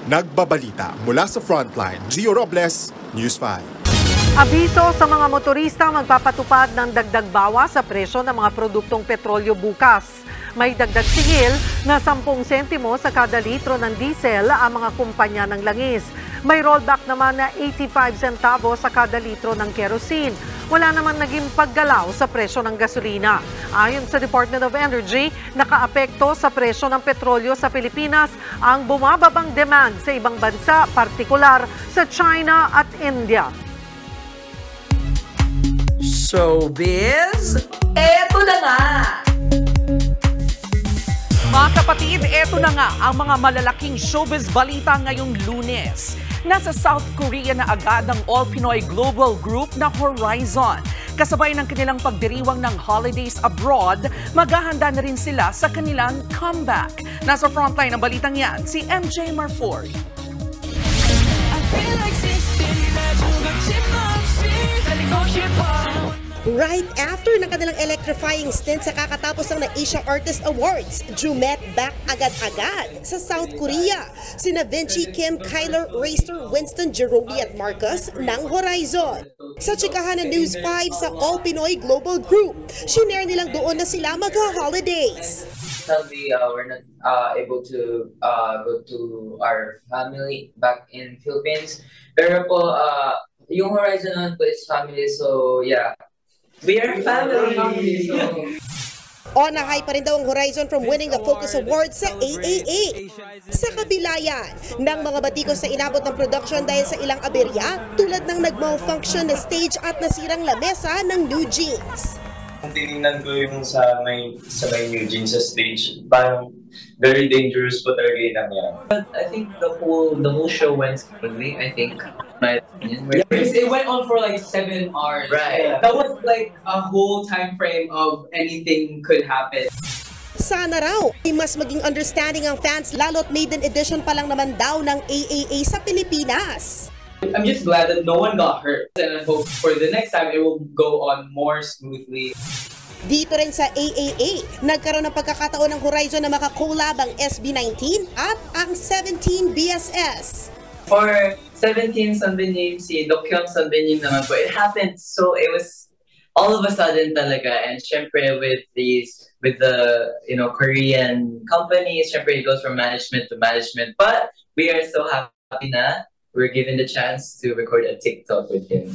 Nagbabalita mula sa Frontline, Gio Robles, News 5. Abiso sa mga motorista magpapatupad ng dagdag bawas sa presyo ng mga produktong petrolyo bukas. May dagdag singil na 10 sentimo sa kada litro ng diesel ang mga kumpanya ng langis. May rollback naman na 85 centavos sa kada litro ng kerosene. Wala naman naging paggalaw sa presyo ng gasolina. Ayon sa Department of Energy, nakaapekto sa presyo ng petrolyo sa Pilipinas ang bumababang demand sa ibang bansa, partikular sa China at India. Showbiz, eto na nga! Mga kapatid, eto na nga ang mga malalaking showbiz balita ngayong Lunes. Nasa South Korea na agad ang all-Pinoy global group na Horizon. Kasabay ng kanilang pagdiriwang ng holidays abroad, maghahanda na rin sila sa kanilang comeback. Nasa frontline ng balitang yan, si MJ Marfori. Right after ng kanilang electrifying stint sa kakatapos ng Asia Artist Awards, Jumet back agad-agad sa South Korea. Sina Vinci, Kim, Kyler, Racer, Winston, Jerome at Marcus ng Horizon. Sa chikahan ng News 5 sa All Pinoy Global Group, shinare nilang doon na sila magha-holidays. Sadly, we're not able to go to our family back in Philippines. Pero po, yung Horizon naman po is family, so yeah. We are family. So. On a high pa rin daw ang Horizon from winning the Focus Award sa AAA. Sa kabilayan ng mga batikos na inabot ng production dahil sa ilang aberya, tulad ng nag-malfunction na stage at nasirang lamesa ng New Jeans. Kung tinignan ko yung sa may New Jeans sa stage, parang very dangerous po talaga yung nangyari. But I think the whole show went smoothly, I think. My opinion. It went on for like 7 hours. Right. That was like a whole time frame of anything could happen. Sana raw ay mas maging understanding ang fans lalo't maiden edition pa lang naman daw ng AAA sa Pilipinas. I'm just glad that no one got hurt and I hope for the next time it will go on more smoothly. Dito rin sa AAA, nagkaroon ng pagkakataon ng Horizon na makakolab ang SB19 at ang 17 BSS. For 17 Sunbeam, si Dokyeon Sunbeam naman po, it happened so it was all of a sudden talaga, and syempre with the Korean companies, syempre it goes from management to management, but we are so happy na we're given the chance to record a TikTok with him.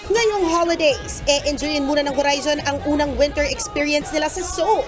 Ngayong holidays, enjoyin muna ng Horizon ang unang winter experience nila sa Seoul.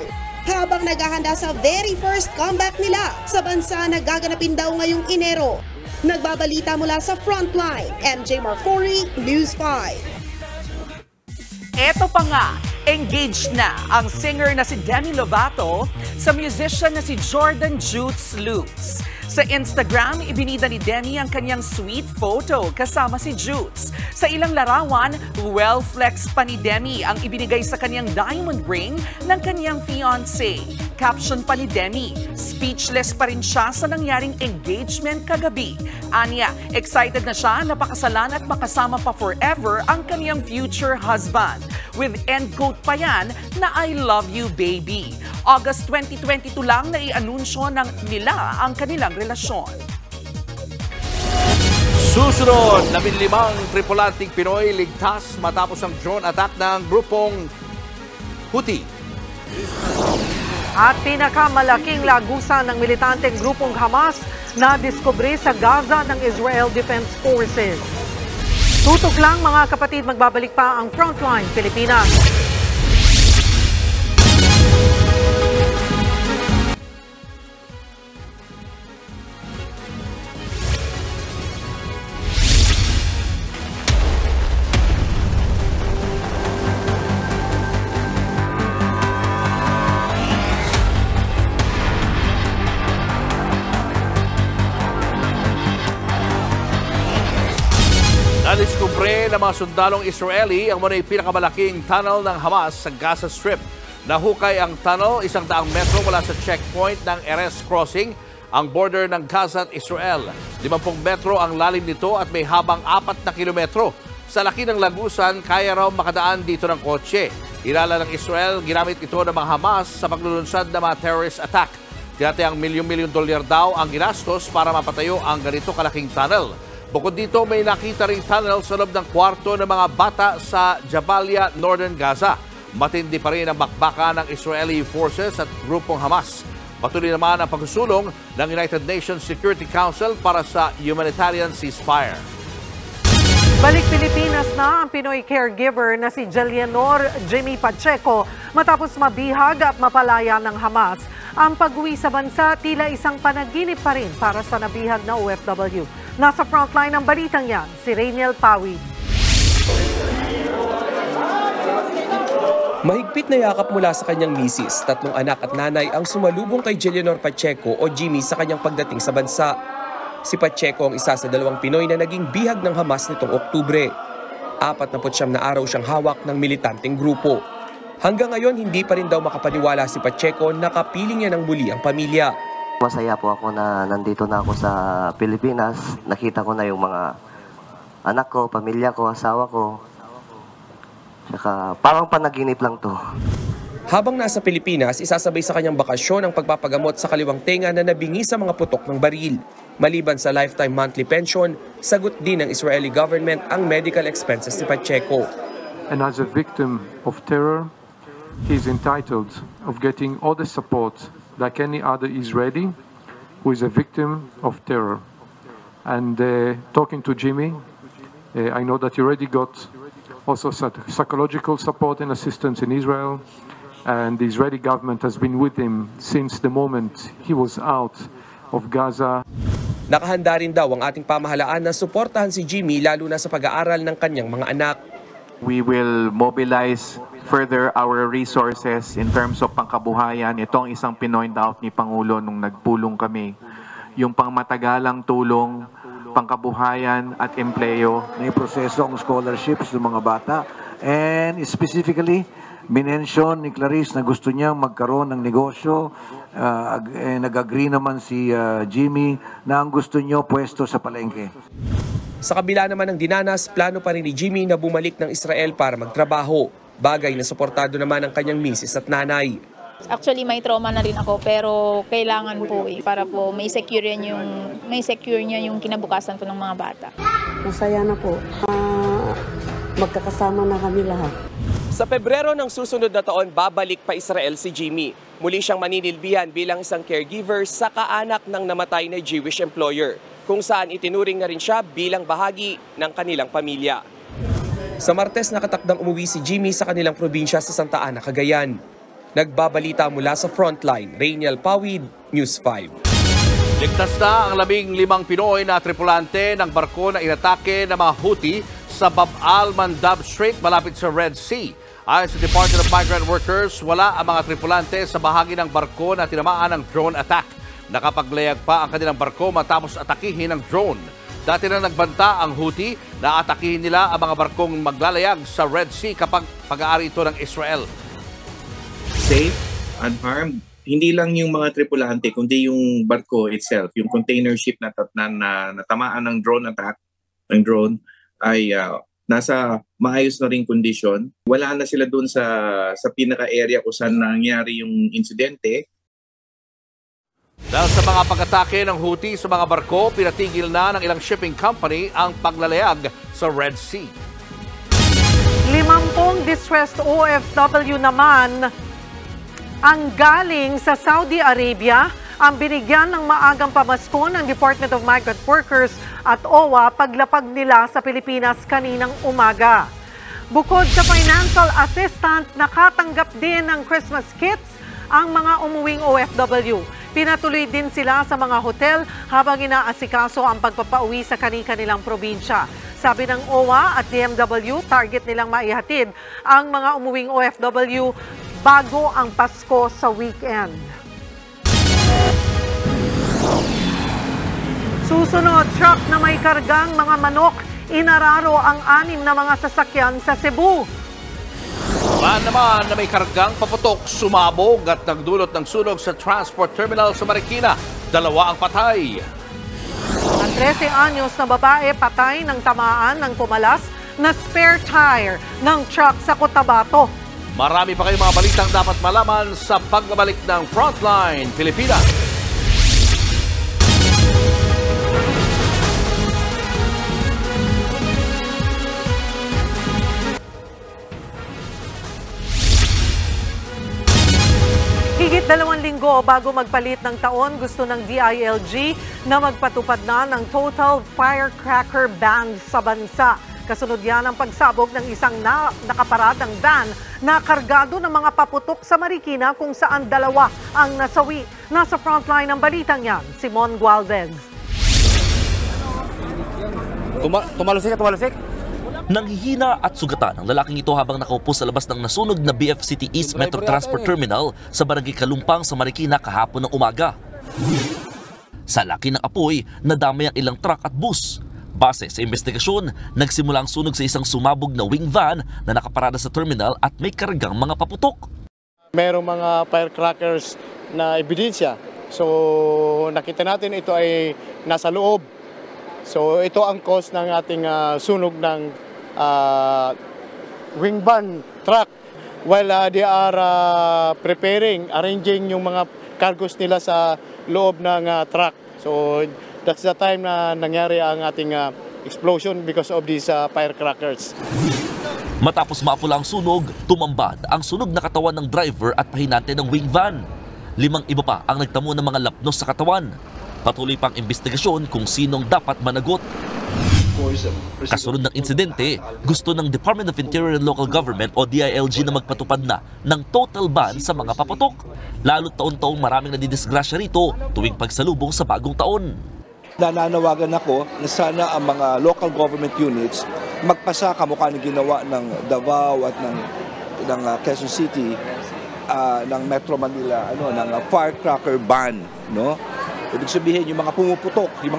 Habang naghahanda sa very first comeback nila sa bansa na gaganapin daw ngayong Enero. Nagbabalita mula sa Frontline, MJ Marfori, News 5. Eto pa nga, engaged na ang singer na si Demi Lovato sa musician na si Jordan Jutes Lutz. Sa Instagram, ibinida ni Demi ang kanyang sweet photo kasama si Jutes. Sa ilang larawan, well-flex pa ni Demi ang ibinigay sa kanyang diamond ring ng kanyang fiancé. Caption pa ni Demi, speechless pa rin siya sa nangyaring engagement kagabi. Anya, excited na siya na pakasalan at makasama pa forever ang kanyang future husband. With end quote pa yan na I love you baby. August 2022 lang na i-anunsyo nila ang kanilang relasyon. Susunod, 15 tripulanting Pinoy ligtas matapos ang drone attack ng grupong Houthi. At pinakamalaking lagusan ng militanteng grupong Hamas na diskubre sa Gaza ng Israel Defense Forces. Tutok lang mga kapatid, magbabalik pa ang Frontline Pilipinas. Nadiskubre ng mga sundalong Israeli ang muna'y pinakamalaking tunnel ng Hamas sa Gaza Strip. Nahukay ang tunnel 100 metro mula sa checkpoint ng Erez Crossing, ang border ng Gaza at Israel. 50 metro ang lalim nito at may habang 4 na kilometro. Sa laki ng lagusan, kaya raw makadaan dito ng kotse. Ilala ng Israel, ginamit ito ng mga Hamas sa paglulunsad ng mga terrorist attack. Tinatayang $1,000,000 daw ang ginastos para mapatayo ang ganito kalaking tunnel. Bukod dito, may nakita ring tunnel sa loob ng kwarto ng mga bata sa Jabalia, Northern Gaza. Matindi pa rin ang bakbakan ng Israeli forces at grupong Hamas. Patuloy naman ang pagsusulong ng United Nations Security Council para sa humanitarian ceasefire. Balik Pilipinas na ang Pinoy caregiver na si Jelianor Jimmy Pacheco matapos mabihag at mapalaya ng Hamas. Ang pag-uwi sa bansa tila isang panaginip pa rin para sa nabihag na OFW. Nasa frontline ng balitang yan, si Rainiel Pawid. Mahigpit na yakap mula sa kanyang misis, 3 anak at nanay ang sumalubong kay Jelianor Pacheco o Jimmy sa kanyang pagdating sa bansa. Si Pacheco ang isa sa 2 Pinoy na naging bihag ng Hamas nitong Oktubre. 49 na araw siyang hawak ng militanteng grupo. Hanggang ngayon, hindi pa rin daw makapaniwala si Pacheco na kapiling niya ng muli ang pamilya. Masaya po ako na nandito na ako sa Pilipinas. Nakita ko na yung mga anak ko, pamilya ko, asawa ko. Saka parang panaginip lang to. Habang nasa Pilipinas, isasabay sa kanyang bakasyon ang pagpapagamot sa kaliwang tenga na nabingi sa mga putok ng baril. Maliban sa lifetime monthly pension, sagot din ng Israeli government ang medical expenses ni Pacheco. And as a victim of terror, he is entitled of getting all the support like any other Israeli who is a victim of terror. And talking to Jimmy, I know that you already got also psychological support and assistance in Israel, and the Israeli government has been with him since the moment he was out of Gaza. Nakahanda rin daw ang ating pamahalaan na suportahan si Jimmy lalo na sa pag-aaral ng kanyang mga anak. We will mobilize further our resources in terms of pangkabuhayan. Ito ang isang pinoint out ni Pangulo nung nagpulong kami. Yung pangmatagalang tulong, pangkabuhayan at empleyo. May proseso ang scholarships ng mga bata. And specifically, minention ni Clarice na gusto niyang magkaroon ng negosyo. Nag-agree naman si Jimmy na ang gusto niyo pwesto sa palengke. Sa kabila naman ng dinanas, plano pa rin ni Jimmy na bumalik ng Israel para magtrabaho. Bagay na suportado naman ng kanyang misis at nanay. Actually, may trauma na rin ako pero kailangan po para po may secure niya yung kinabukasan po ng mga bata. Masaya na po. Magkakasama na kami lahat. Sa Pebrero ng susunod na taon, babalik pa Israel si Jimmy. Muli siyang maninilbihan bilang isang caregiver sa kaanak ng namatay na Jewish employer, kung saan itinuring na rin siya bilang bahagi ng kanilang pamilya. Sa Martes, nakatakdang umuwi si Jimmy sa kanilang probinsya sa Santa Ana, Cagayan. Nagbabalita mula sa Frontline, Rainiel Pawid, News 5. Ligtas na ang 15 Pinoy na tripulante ng barko na inatake ng mga Houthi sa Bab al-Mandab Strait malapit sa Red Sea. Ayon sa Department of Migrant Workers, wala ang mga tripulante sa bahagi ng barko na tinamaan ng drone attack. nakapaglayag pa ang kanilang barko matapos atakihin ng drone. Dati na nagbanta ang Houthi na atakihin nila ang mga barkong maglalayag sa Red Sea kapag pag-aari ito ng Israel. Safe, unharmed, hindi lang yung mga tripulante kundi yung barko itself, yung container ship na natamaan ng drone attack, ng drone ay nasa maayos na ring kondisyon. Wala na sila doon sa pinaka-area kung saan nangyari yung insidente. Dahil sa mga pag-atake ng Houthi sa mga barko, pinatigil na ng ilang shipping company ang paglalayag sa Red Sea. 50 distressed OFW naman ang galing sa Saudi Arabia ang binigyan ng maagang pamasko ng Department of Migrant Workers at OWA paglapag nila sa Pilipinas kaninang umaga. Bukod sa financial assistance, nakatanggap din ng Christmas kits ang mga umuwing OFW. Pinatuloy din sila sa mga hotel habang inaasikaso ang pagpapauwi sa kani-kanilang probinsya. Sabi ng OWA at DMW, target nilang maihatid ang mga umuwing OFW bago ang Pasko sa weekend. Susunod, truck na may kargang mga manok, inararo ang 6 na mga sasakyan sa Cebu. Van naman na may kargang paputok, sumabog at nagdulot ng sunog sa transport terminal sa Marikina. 2 ang patay. Ang 13 anyos na babae patay ng tamaan ng pumalas na spare tire ng truck sa Cotabato. Marami pa kayong mga balitang dapat malaman sa pagbabalik ng Frontline Pilipinas. Higit 2 linggo bago magpalit ng taon, gusto ng DILG na magpatupad na ng total firecracker ban sa bansa. Kasunod yan ang pagsabog ng isang nakaparadang van na kargado ng mga paputok sa Marikina kung saan 2 ang nasawi. Nasa frontline ng balitang yan, Simon Gualvez. Tumalusik. Nanghihina at sugatan ang lalaking ito habang nakaupo sa labas ng nasunog na BF City East Metro Transport Terminal sa Barangay Kalumpang sa Marikina kahapon ng umaga. Sa laki ng apoy, nadamay ang ilang truck at bus. Base sa investigasyon, nagsimula ang sunog sa isang sumabog na wing van na nakaparada sa terminal at may kargang mga paputok. Merong mga firecrackers na ebidensya. So nakita natin ito ay nasa loob. So ito ang cause ng ating sunog ng wing van truck while they are arranging yung mga cargos nila sa loob ng truck. So that's the time na nangyari ang ating explosion because of these firecrackers. Matapos maapula ang sunog, tumambad ang sunog na katawan ng driver at pahinante ng wing van. 5 iba pa ang nagtamo ng mga lapnos sa katawan. Patuloy pang investigasyon kung sinong dapat managot. Kasunod ng insidente, gusto ng Department of Interior and Local Government o DILG na magpatupad na ng total ban sa mga paputok. Lalo't taon-taong maraming nadidisgrasya rito tuwing pagsalubong sa bagong taon. Nananawagan ako na sana ang mga local government units magpasa kamukha ng ginawa ng Davao at ng Quezon City, ng Metro Manila, ng firecracker ban, no? Ibig sabihin, yung mga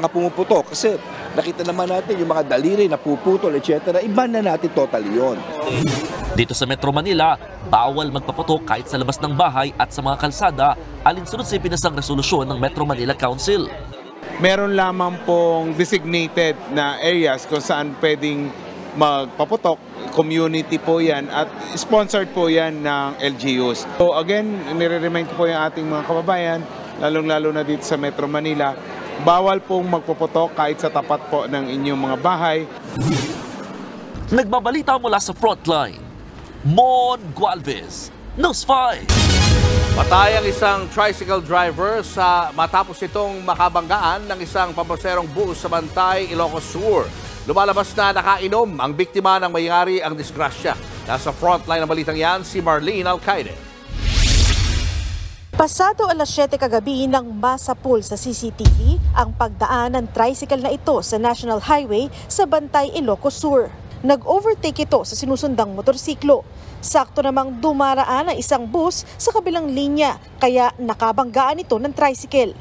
pumuputok, kasi nakita naman natin yung mga daliri na puputol, etc. Iban na natin totally yun. Dito sa Metro Manila, bawal magpaputok kahit sa labas ng bahay at sa mga kalsada, alinsunod sa ipinasang resolusyon ng Metro Manila Council. Meron lamang pong designated na areas kung saan pwedeng magpaputok. Community po yan at sponsored po yan ng LGUs. So again, nire-remind ko po yung ating mga kababayan, lalong-lalo na dito sa Metro Manila, bawal pong magpuputok kahit sa tapat po ng inyong mga bahay. Nagbabalita mula sa Frontline, Mon Gualvez, News 5. Patay ang isang tricycle driver matapos itong makabanggaan ng isang pampaserong bus sa Bantay, Ilocos Sur. Lumalabas na nakainom ang biktima ng mayari ang disgrasya. Nasa frontline ng balitang yan, si Marlene Alcaide. Pasado alas 7 kagabi nang masapul sa CCTV ang pagdaan ng tricycle na ito sa National Highway sa Bantay, Ilocos Sur. Nag-overtake ito sa sinusundang motorsiklo. Sakto namang dumaraan ang isang bus sa kabilang linya kaya nakabanggaan ito ng tricycle.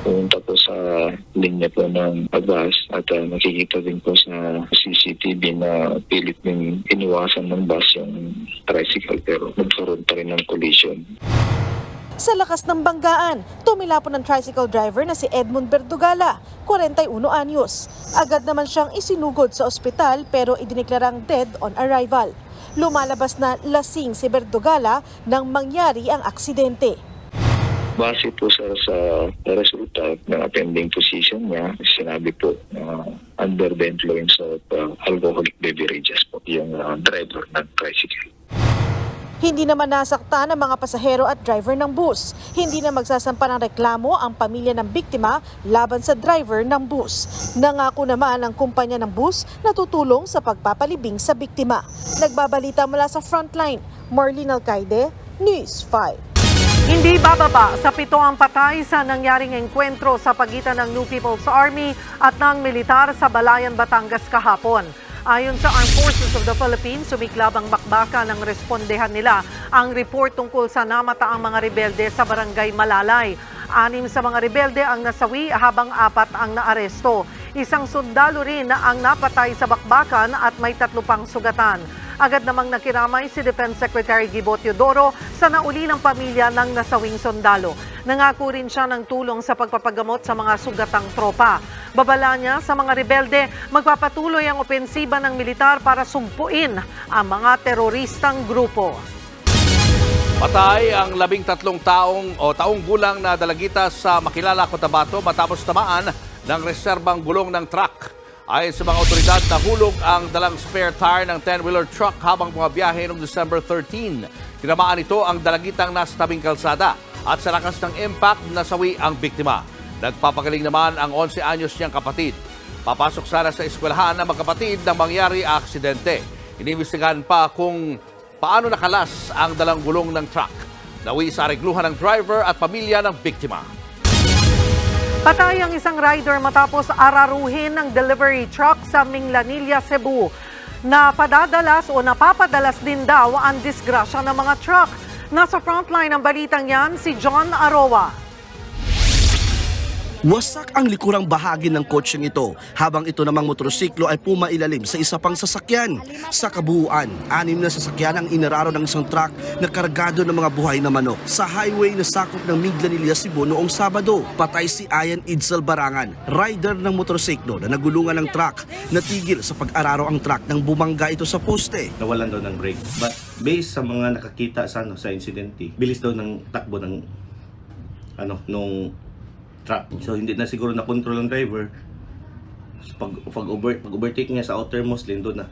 pumunta po sa linya po ng Agas at nakikita din po sa CCTV na pilit ng iniwasan ng bus yung tricycle pero nagkaroon pa rin ng collision. Sa lakas ng banggaan, tumilapon ng tricycle driver na si Edmund Berdugala, 41 anyos. Agad naman siyang isinugod sa ospital pero idineklarang dead on arrival. Lumalabas na lasing si Berdugala nang mangyari ang aksidente. Base po sa resulta ng attending physician niya, sinabi po under the influence of alcoholic beverages po yung driver ng tricycle. Hindi naman nasaktan ang mga pasahero at driver ng bus. Hindi na magsasampa ng reklamo ang pamilya ng biktima laban sa driver ng bus. Nangako naman ang kumpanya ng bus na tutulong sa pagpapalibing sa biktima. Nagbabalita mula sa Frontline, Marlene Alcaide, News 5. Hindi bababa sa 7 ang patay sa nangyaring engkwentro sa pagitan ng New People's Army at ng militar sa Balayan, Batangas kahapon. Ayon sa Armed Forces of the Philippines, sumiklab ang bakbakan ng respondehan nila ang report tungkol sa namataang mga rebelde sa Barangay Malalay. 6 sa mga rebelde ang nasawi habang 4 ang naaresto. Isang sundalo rin ang napatay sa bakbakan at may 3 pang sugatan. Agad namang nakiramay si Defense Secretary Gibo Teodoro sa naulilang pamilya ng nasawing sundalo. Nangako rin siya ng tulong sa pagpapagamot sa mga sugatang tropa. Babala niya sa mga rebelde, magpapatuloy ang opensiba ng militar para sumpuin ang mga teroristang grupo. Patay ang 13 taong gulang na dalagita sa Makilala, Cotabato matapos tamaan ng reserbang gulong ng truck. Ayon sa mga otoridad, nahulog ang dalang spare tire ng 10-wheeler truck habang bumabiyahe noong December 13. Tinamaan ito ang dalagitang nasa tabing kalsada at sa lakas ng impact nasawi ang biktima. Nagpapagaling naman ang 11 anyos niyang kapatid. Papasok sana sa eskwelahan ng magkapatid nang mangyari ang aksidente. Inimbestigahan pa kung paano nakalas ang dalang gulong ng truck. Nawi sa aregluhan ng driver at pamilya ng biktima. Patay ang isang rider matapos araruhin ng delivery truck sa Minglanilla, Cebu. Napapadalas din daw ang disgrasya ng mga truck. Nasa frontline ng balitang yan si John Aroa. Wasak ang likurang bahagi ng kotseng ito habang ito namang motorsiklo ay pumailalim sa isa pang sasakyan. Sa kabuuan, 6 na sasakyan ang inararo ng isang truck na kargado ng mga buhay na manok. Sa highway na sakop ng Minglanilla, Cebu noong Sabado, patay si Ayan Idsel Barangan, rider ng motorsiklo na nagulungan ng truck. Natigil sa pag-araro ang truck nang bumangga ito sa poste. Nawalan daw ng brake. But based sa mga nakakita sa insidente, bilis daw ng takbo ng nung truck. So hindi na siguro na control ng driver. Pag-overtake niya sa outermost lane doon na.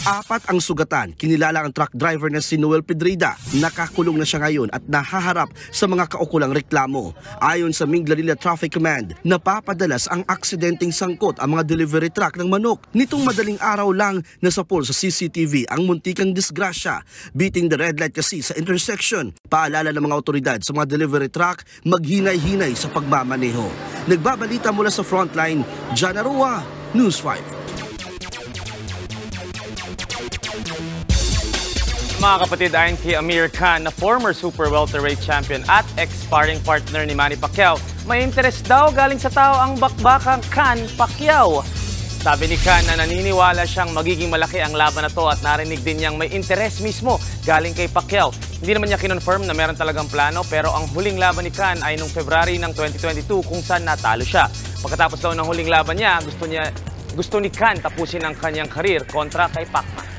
4 ang sugatan. Kinilala ang truck driver na si Noel Pedrida. Nakakulong na siya ngayon at nahaharap sa mga kaukulang reklamo. Ayon sa Minglanilla Traffic Command, napapadalas ang aksidenteng sangkot ang mga delivery truck ng manok. Nitong madaling araw lang nasapol sa CCTV ang muntikang disgrasya. Beating the red light kasi sa intersection. Paalala ng mga otoridad sa mga delivery truck, maghinay-hinay sa pagmamaneho. Nagbabalita mula sa Frontline, John Aroa, News 5. Mga kapatid, ayon kay Amir Khan na former super welterweight champion at ex-sparring partner ni Manny Pacquiao, may interest daw galing sa tao ang bakbakang Khan-Pacquiao. Sabi ni Khan na naniniwala siyang magiging malaki ang laban na to at narinig din niyang may interest mismo galing kay Pacquiao. Hindi naman niya kinonfirm na meron talagang plano pero ang huling laban ni Khan ay noong February ng 2022 kung saan natalo siya. Pagkatapos daw ng huling laban niya, gusto ni Khan tapusin ang kanyang karir kontra kay Pacman.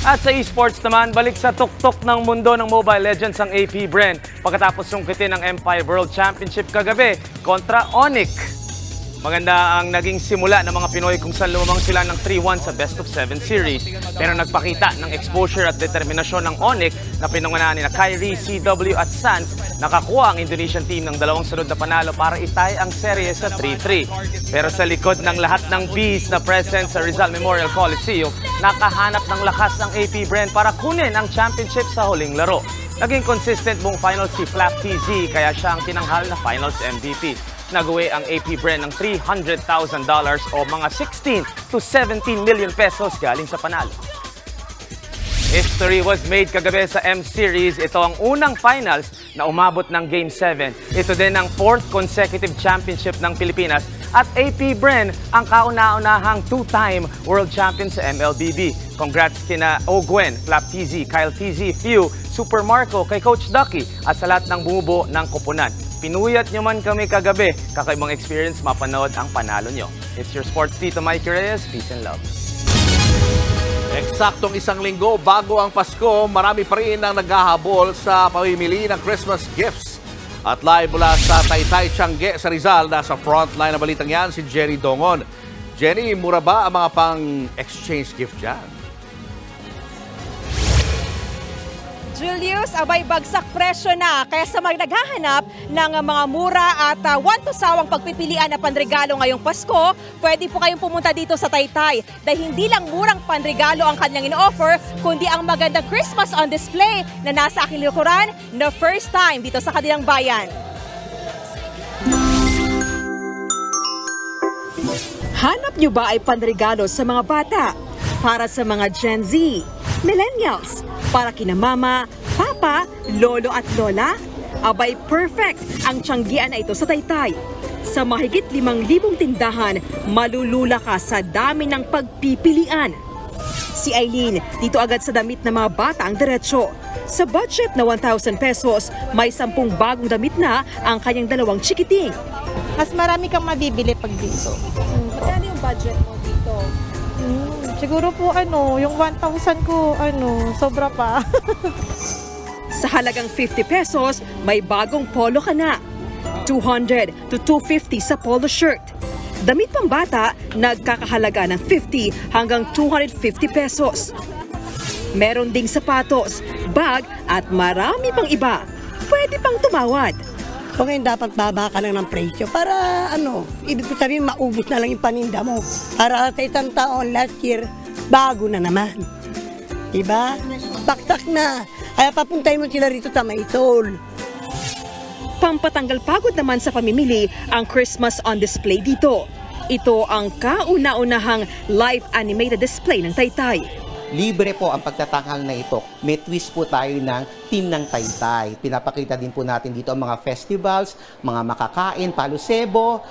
At sa esports naman, balik sa tuktok ng mundo ng Mobile Legends ang AP Bren pagkatapos sungkitin ng Empire World Championship kagabi kontra Onyx. Maganda ang naging simula ng mga Pinoy kung saan lumamang sila ng 3-1 sa Best of 7 series. Pero nagpakita ng exposure at determinasyon ng Onyx na pinangunahan nila Kyrie, CW at Sans. Nakakuha ang Indonesian team ng 2 sunod na panalo para itay ang serye sa 3-3. Pero sa likod ng lahat ng bees na present sa Rizal Memorial Coliseum, nakahanap ng lakas ang AP Bren para kunin ang championship sa huling laro. Naging consistent buong finals si Flap TZ kaya siya ang tinanghal na finals MVP. Nag-uwi ang AP Bren ng $300,000 o mga 16 to 17 million pesos galing sa panalo. History was made kagabi sa M-Series. Ito ang unang finals na umabot ng Game 7. Ito din ang 4th consecutive championship ng Pilipinas. At AP Bren ang kauna-unahang 2-time world champion sa MLBB. Congrats kina Ogwen, Flap TZ, Kyle TZ, Few, Super Marco, kay Coach Ducky at sa lahat ng bumubuo ng koponan. Pinuyat nyo man kami kagabi. Kakaibang experience, mapanood ang panalo nyo. It's your sports Tito Mikey Reyes. Peace and love. Eksaktong isang linggo bago ang Pasko, marami pa rin ang naghahabol sa pamimili ng Christmas gifts. At live mula sa Taytay, Tiangge sa Rizal, nasa frontline na balitang yan si Jenny Dongon. Jenny, mura ba ang mga pang-exchange gift dyan? Julius, abay bagsak presyo na kaya sa mga naghahanap ng mga mura at want-to-sawang pagpipilian na panregalo ngayong Pasko, pwede po kayong pumunta dito sa Taytay dahil hindi lang murang panregalo ang kanyang in-offer, kundi ang magandang Christmas on display na nasa aking likuran na first time dito sa kanilang bayan. Hanap nyo ba ay panregalo sa mga bata? Para sa mga Gen Z, Millennials, para kina mama, papa, lolo at lola? Abay perfect ang tiyanggian na ito sa Taytay. Sa mahigit 5,000 tindahan, malulula ka sa dami ng pagpipilian. Si Eileen, dito agad sa damit ng mga bata ang diretsyo. Sa budget na 1,000 pesos, may 10 bagong damit na ang kanyang 2 chikiting. Mas marami kang mabibili pag dito. Magkano yung budget mo dito? Siguro po yung 1,000 ko, sobra pa. Sa halagang 50 pesos, may bagong polo ka na. 200 to 250 sa polo shirt. Damit pang bata, nagkakahalaga ng 50 hanggang 250 pesos. Meron ding sapatos, bag at marami pang iba. Pwede pang tumawad. So ngayon dapat baba ka lang ng presyo para ibig ko sabihin maubos na lang yung paninda mo. Para sa isang taon last year, bago na naman. Diba? Baksak na. Kaya papuntay mo sila rito sa Maisol. Pampatanggal pagod naman sa pamimili ang Christmas on display dito. Ito ang kauna-unahang live animated display ng Taytay. Libre po ang pagtatanghal na ito. May twist po tayo ng team ng Taytay. Pinapakita din po natin dito ang mga festivals, mga makakain, palusebo,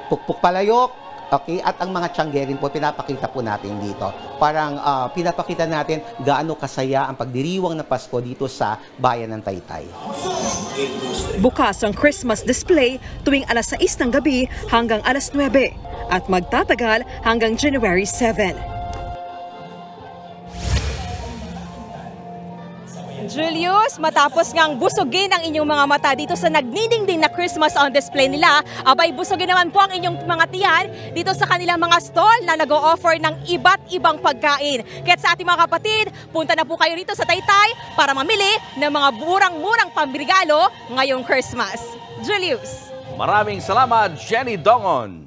pukpuk palayok, okay? At ang mga tiyanggerin po, pinapakita po natin dito. Parang pinapakita natin gaano kasaya ang pagdiriwang ng Pasko dito sa bayan ng Taytay. Bukas ang Christmas display tuwing alas 6 ng gabi hanggang alas 9 at magtatagal hanggang January 7. Julius, matapos ngang busugin ang inyong mga mata dito sa nagniningding na Christmas on display nila, abay busugin naman po ang inyong mga tiyan dito sa kanilang mga stall na nag-o-offer ng iba't ibang pagkain. Kaya sa ating mga kapatid, punta na po kayo rito sa Taytay para mamili ng mga murang-murang pambirigalo ngayong Christmas. Julius. Maraming salamat, Jenny Dongon.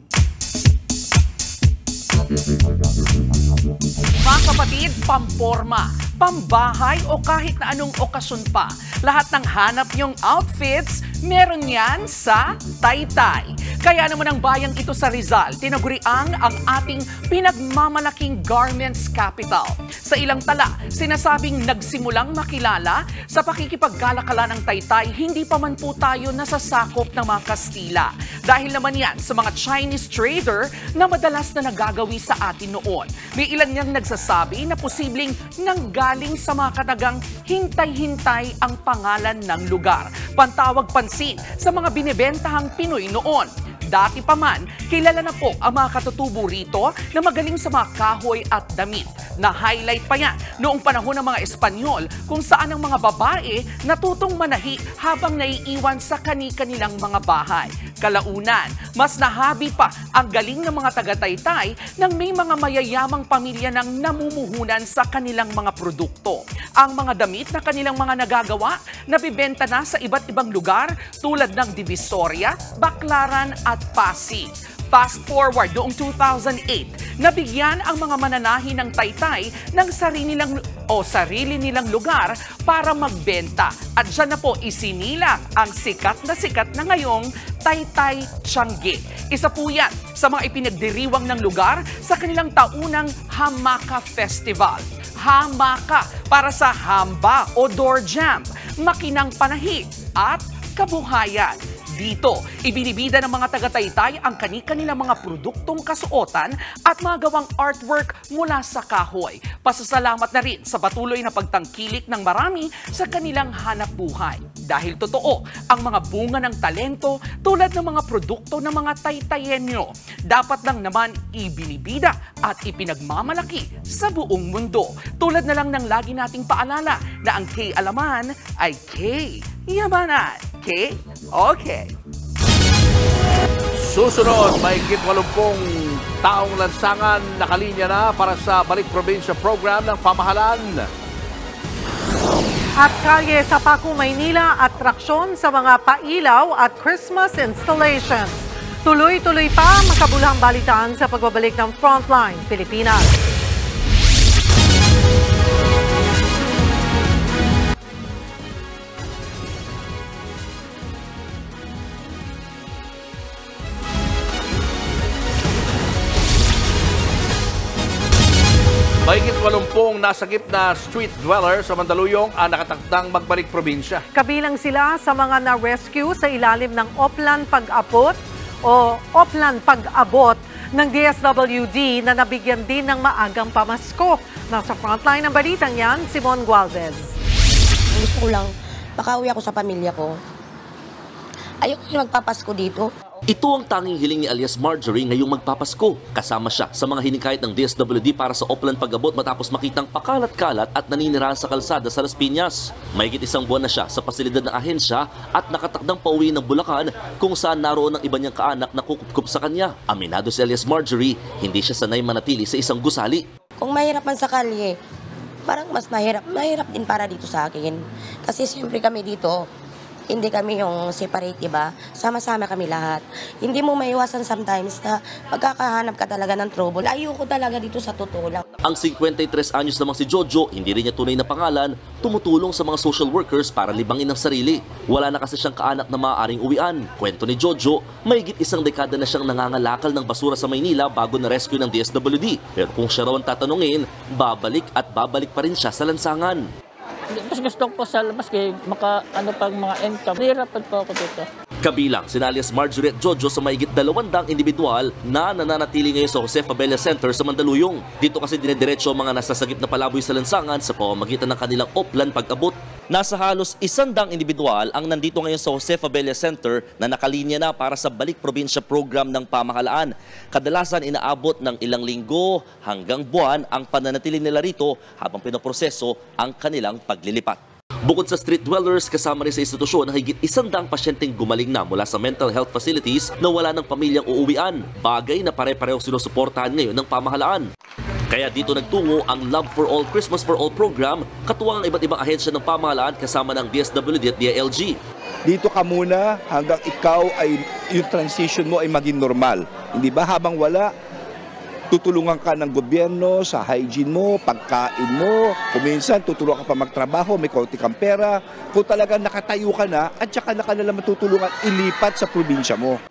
Mga kapatid, pamporma, pambahay o kahit na anong okasyon pa, lahat ng hanap niyong outfits, meron yan sa Taytay. Kaya naman ang bayang ito sa Rizal, tinaguriang ang ating pinagmamalaking garments capital. Sa ilang tala, sinasabing nagsimulang makilala sa pakikipagkalakala ng Taytay, hindi pa man po tayo nasasakop ng mga Kastila. Dahil naman yan sa mga Chinese trader na madalas na nagagawi sa atin noon. May ilan niyang nagsasabi na posibleng nanggaling sa mga katagang hintay-hintay ang pangalan ng lugar. Pantawag pansin sa mga binibentahang Pinoy noon. Dati pa man, kilala na po ang mga katutubo rito na magaling sa mga kahoy at damit. Na-highlight pa yan noong panahon ng mga Espanyol kung saan ang mga babae natutong manahi habang naiiwan sa kani-kanilang mga bahay. Kalaunan, mas nahabi pa ang galing ng mga taga-Taytay nang may mga mayayamang pamilya nang namumuhunan sa kanilang mga produkto. Ang mga damit na kanilang mga nagagawa, nabibenta na sa iba't ibang lugar tulad ng Divisoria, Baclaran at Pasig. Fast forward noong 2008, nabigyan ang mga mananahi ng Taytay ng sarili nilang lugar para magbenta. At dyan na po isinilang ang sikat na ngayong Taytay Tiangge. Isa po yan sa mga ipinagdiriwang ng lugar sa kanilang taunang Hamaka Festival. hamaka para sa hamba o door jam, makinang panahig at kabuhayan. Dito, ibinibida ng mga taga-Taytay ang kani-kanilang mga produktong kasuotan at mga gawang artwork mula sa kahoy. Pasasalamat na rin sa patuloy na pagtangkilik ng marami sa kanilang hanap buhay. Dahil totoo, ang mga bunga ng talento tulad ng mga produkto ng mga Taytayenyo, dapat lang naman ibinibida at ipinagmamalaki sa buong mundo. Tulad na lang ng lagi nating paalala na ang K-alaman ay K-yamanan. Okay? Okay. Susunod, may 80 taong lansangan nakalinya na para sa Balik Probinsya program ng pamahalaan. At kalye sa Paco, Maynila, atraksyon sa mga pailaw at Christmas installations. Tuloy-tuloy pa makabulhang balitaan sa pagbabalik ng Frontline Pilipinas. Mahigit 80 nasagip na street dweller sa Mandaluyong ang nakatakdang magbalik probinsya. Kabilang sila sa mga na-rescue sa ilalim ng Oplan Pag-abot o Oplan Pag-abot ng DSWD na nabigyan din ng maagang pamasko. Nasa frontline ng balitang yan, Simon Gualvez. Gusto ko lang, makauwi ako sa pamilya ko. Ayoko yung magpapasko dito. Ito ang tanging hiling ni alias Marjorie ngayong magpapasko. Kasama siya sa mga hiningkayat ng DSWD para sa Oplan Pag-abot matapos makitang pakalat-kalat at naninirahan sa kalsada sa Las Piñas. Mahigit 1 buwan na siya sa pasilidad ng ahensya at nakatakdang pauwi ng Bulacan kung saan naroon ang iba niyang kaanak na kukupkup sa kanya. Aminado si alias Marjorie, hindi siya sanay manatili sa isang gusali. Kung mahirap man sa kalye, parang mas mahirap din para dito sa akin. Kasi siyempre kami dito, hindi kami yung separate, diba? Sama-sama kami lahat. Hindi mo maiwasan sometimes na pagkakahanap ka talaga ng trouble. Ayoko talaga dito sa totoo lang. Ang 53 anyos namang si Jojo, hindi rin niya tunay na pangalan, tumutulong sa mga social workers para libangin ang sarili. Wala na kasi siyang kaanak na maaaring uwian. Kwento ni Jojo, mahigit 1 dekada na siyang nangangalakal ng basura sa Maynila bago na-rescue ng DSWD. Pero kung siya raw ang tatanungin, babalik pa rin siya sa lansangan. Mas gusto ko po sa labas kaya pag mga income. Nahirapan po ako dito. Kabilang sina alias Marjorie at Jojo sa mahigit 200 individual na nananatili ngayon sa Jose Fabella Center sa Mandaluyong. Dito kasi dinediretso ang mga nasasagip na palaboy sa lansangan sa pamamagitan ng kanilang Oplan Pag-abot. Nasa halos 100 individual ang nandito ngayon sa Jose Fabella Center na nakalinya na para sa Balik Probinsya program ng pamahalaan. Kadalasan inaabot ng ilang linggo hanggang buwan ang pananatili nila rito habang pinoproseso ang kanilang paglilipat. Bukod sa street dwellers, kasama rin sa institusyon na higit 100 pasyenteng gumaling na mula sa mental health facilities na wala ng pamilyang uuwian. Bagay na pare-pareho sinusuportahan ngayon ng pamahalaan. Kaya dito nagtungo ang Love for All Christmas for All program, katuwang ang iba't ibang ahensya ng pamahalaan kasama ng DSWD at DILG. Dito ka muna hanggang ikaw ay yung transition mo ay maging normal. Hindi ba habang wala, tutulungan ka ng gobyerno sa hygiene mo, pagkain mo, kuminsan tutulungan ka pa magtrabaho, may konti kang pera. Kung talagang nakatayo ka na at saka na ka nalang matutulungan ilipat sa probinsya mo.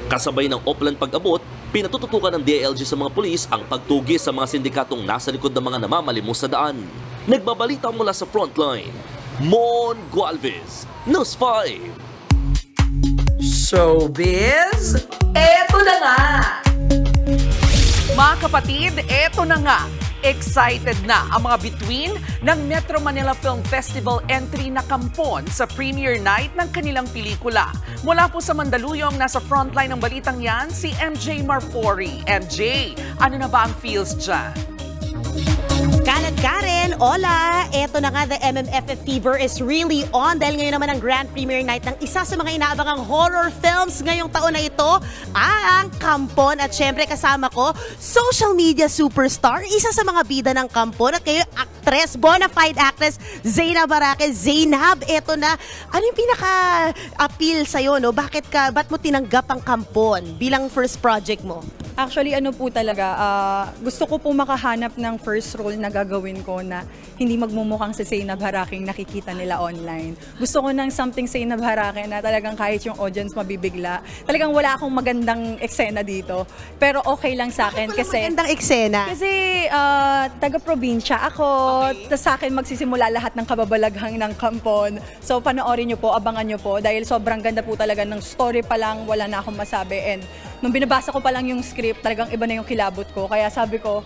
Kasabay ng Oplan Pag-abot, pinatututukan ng DILG sa mga pulis ang pagtugis sa mga sindikatong nasa likod ng mga namamalimos sa daan. Nagbabalita mula sa Frontline, Mon Gualvez, News 5. Showbiz, eto na nga! Mga kapatid, eto na nga. Excited na ang mga bituin ng Metro Manila Film Festival entry na kampon sa premiere night ng kanilang pelikula. Mula po sa Mandaluyong, nasa frontline ng balitang yan, si MJ Marfori. MJ, ano na ba ang feels dyan? Kalat Karen, hola! Eto na nga, the MMFF fever is really on dahil ngayon naman ang grand premiere night ng isa sa mga inaabangang horror films ngayong taon na ito, ang Kampon. At syempre kasama ko, social media superstar, isa sa mga bida ng Kampon at kayo actress, bona fide actress, Zainab Araque. Zainab, eto na. Ano yung pinaka-appeal sa'yo, no? Ba't mo tinanggap ang Kampon bilang first project mo? Actually, ano po talaga, gusto ko po makahanap ng first role na gagawin ko na hindi magmumukhang si Zainab Araque nakikita nila online. Gusto ko ng something Zainab Araque na talagang kahit yung audience mabibigla. Talagang wala akong magandang eksena dito. Pero okay lang sa akin kasi... magandang eksena? Kasi taga-probinsya ako, tas sa akin magsisimula lahat ng kababalaghang ng Kampon. So panoorin nyo po, abangan nyo po dahil sobrang ganda po talaga ng story pa lang, wala na akong masabi. And nung binabasa ko pa lang yung script, talagang iba na yung kilabot ko. Kaya sabi ko,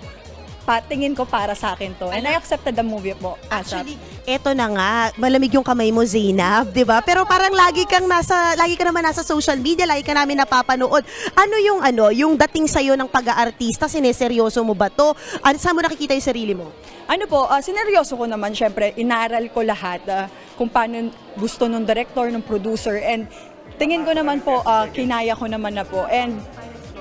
tingin ko para sa akin to. And I accepted the movie po. Actually, eto na nga, malamig yung kamay mo, Zainab, di ba? Pero parang lagi ka naman nasa social media, lagi ka namin napapanood. Ano yung dating sa'yo ng pag-aartista, sineseryoso mo ba to? Saan mo nakikita yung sarili mo? Ano po, sineryoso ko naman, syempre, inaral ko lahat kung paano gusto ng director, ng producer, and tingin ko naman po, kinaya ko naman na po. And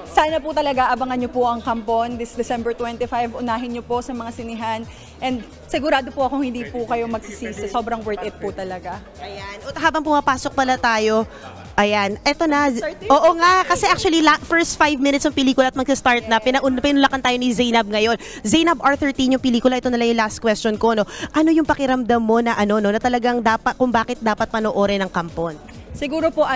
sana po talaga abangan nyo po ang Kampon this December 25. Unahin nyo po sa mga sinihan. And sigurado po akong hindi po kayo magsisisi. Sobrang worth it po talaga. Ayan. At habang pumapasok pala tayo, ayan, eto na. Oo nga, kasi actually first 5 minutes ng pelikula at magsa-start na. Pinulakan tayo ni Zainab ngayon. Zainab, R13 yung pelikula. Ito na lang yung last question ko. No? Ano yung pakiramdam mo na na talagang kung bakit dapat panoorin ang Kampon? Siguro po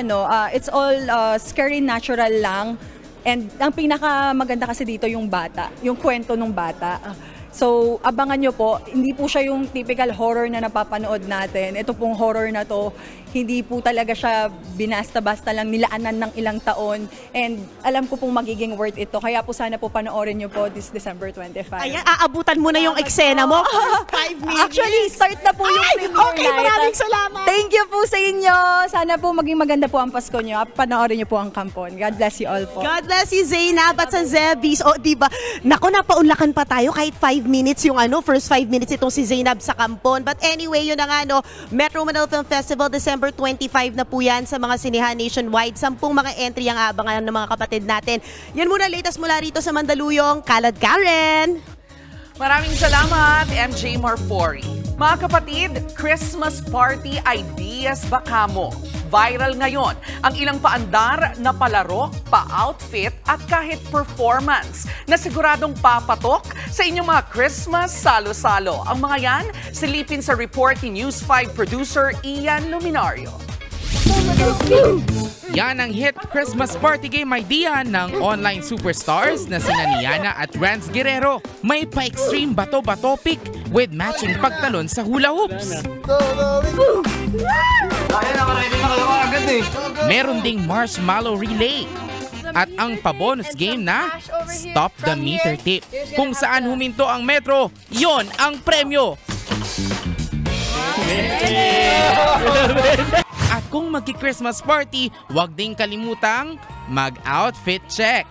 it's all scary natural lang. And ang pinakamaganda kasi dito yung bata, yung kwento ng bata. So, abangan nyo po, hindi po siya yung typical horror na napapanood natin. Ito pong horror na to, hindi po talaga siya binasta-basta lang nilaanan ng ilang taon. And alam ko pong magiging worth ito. Kaya po sana po panoorin nyo po this December 25. Ayan, aabutan mo na yung eksena mo. 5 minutes. Actually, start na po yung premiere night. Maraming salamat. Thank you po sa inyo. Sana po maging maganda po ang Pasko nyo. Panoorin nyo po ang Kampon. God bless you all po. God bless you, Zainab, at sa Zebis. O, diba? Naku, napaunlakan pa tayo kahit 5 minutes yung first 5 minutes itong si Zainab sa Kampon. But anyway, yun na nga, Metro Manila Film Festival, December 25 na po yan sa mga sinihan nationwide. 10 mga entry ang aabangan ng mga kapatid natin. Yan muna, latest mula rito sa Mandaluyong. Kalad Karen! Maraming salamat, MJ Marfori. Mga kapatid, Christmas party ideas baka mo. Viral ngayon ang ilang paandar na palaro, pa-outfit at kahit performance na siguradong papatok sa inyong mga Christmas salo-salo. Ang mga yan, silipin sa report ni News 5 producer Ian Luminario. Yan ang hit Christmas party game idea ng online superstars na sina Niana at Rance Guerrero. May pa-extreme bato-bato pick with matching pagtalon sa hula hoops. Meron ding marshmallow relay. At ang pa-bonus game na Stop the Meter Tape. Kung saan huminto ang metro, yon ang premyo. At kung magki-Christmas party, huwag ding kalimutang mag-outfit check.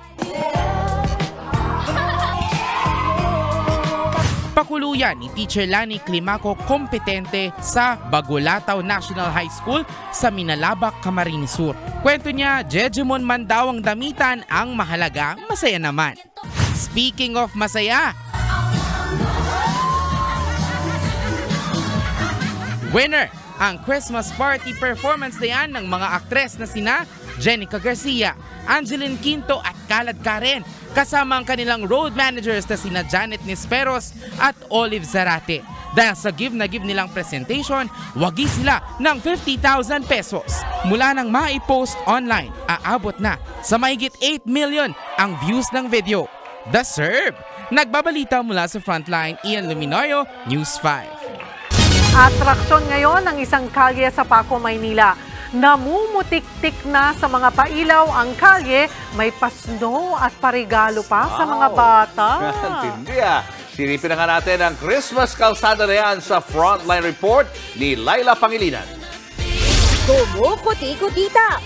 Pakuluyan ni Teacher Lani Climaco kompetente sa Bagulataw National High School sa Minalabak, Camarines Sur. Kwento niya, Jejemon man daw ang damitan, ang mahalaga, masaya naman. Speaking of masaya, winner ang Christmas party performance na yan ng mga aktres na sina Jenica Garcia, Angeline Quinto at Kalad Karen, kasama ang kanilang road managers na sina Janet Nisperos at Olive Zarate. Dahil sa give na give nilang presentation, wagi sila ng 50,000 pesos. Mula nang maipost online, aabot na sa mahigit 8 million ang views ng video. The Serve! Nagbabalita mula sa Frontline, Ian Luminoyo, News 5. Atraksyon ngayon ng isang kalye sa Paco, Maynila. Namumutik-tik na sa mga pailaw ang kalye, may pasno at parigalo pa sa mga bata. Hindi Silipin na nga natin ang Christmas kalsada na yan sa Frontline Report ni Laila Pangilinan. Kumukuti-kutita,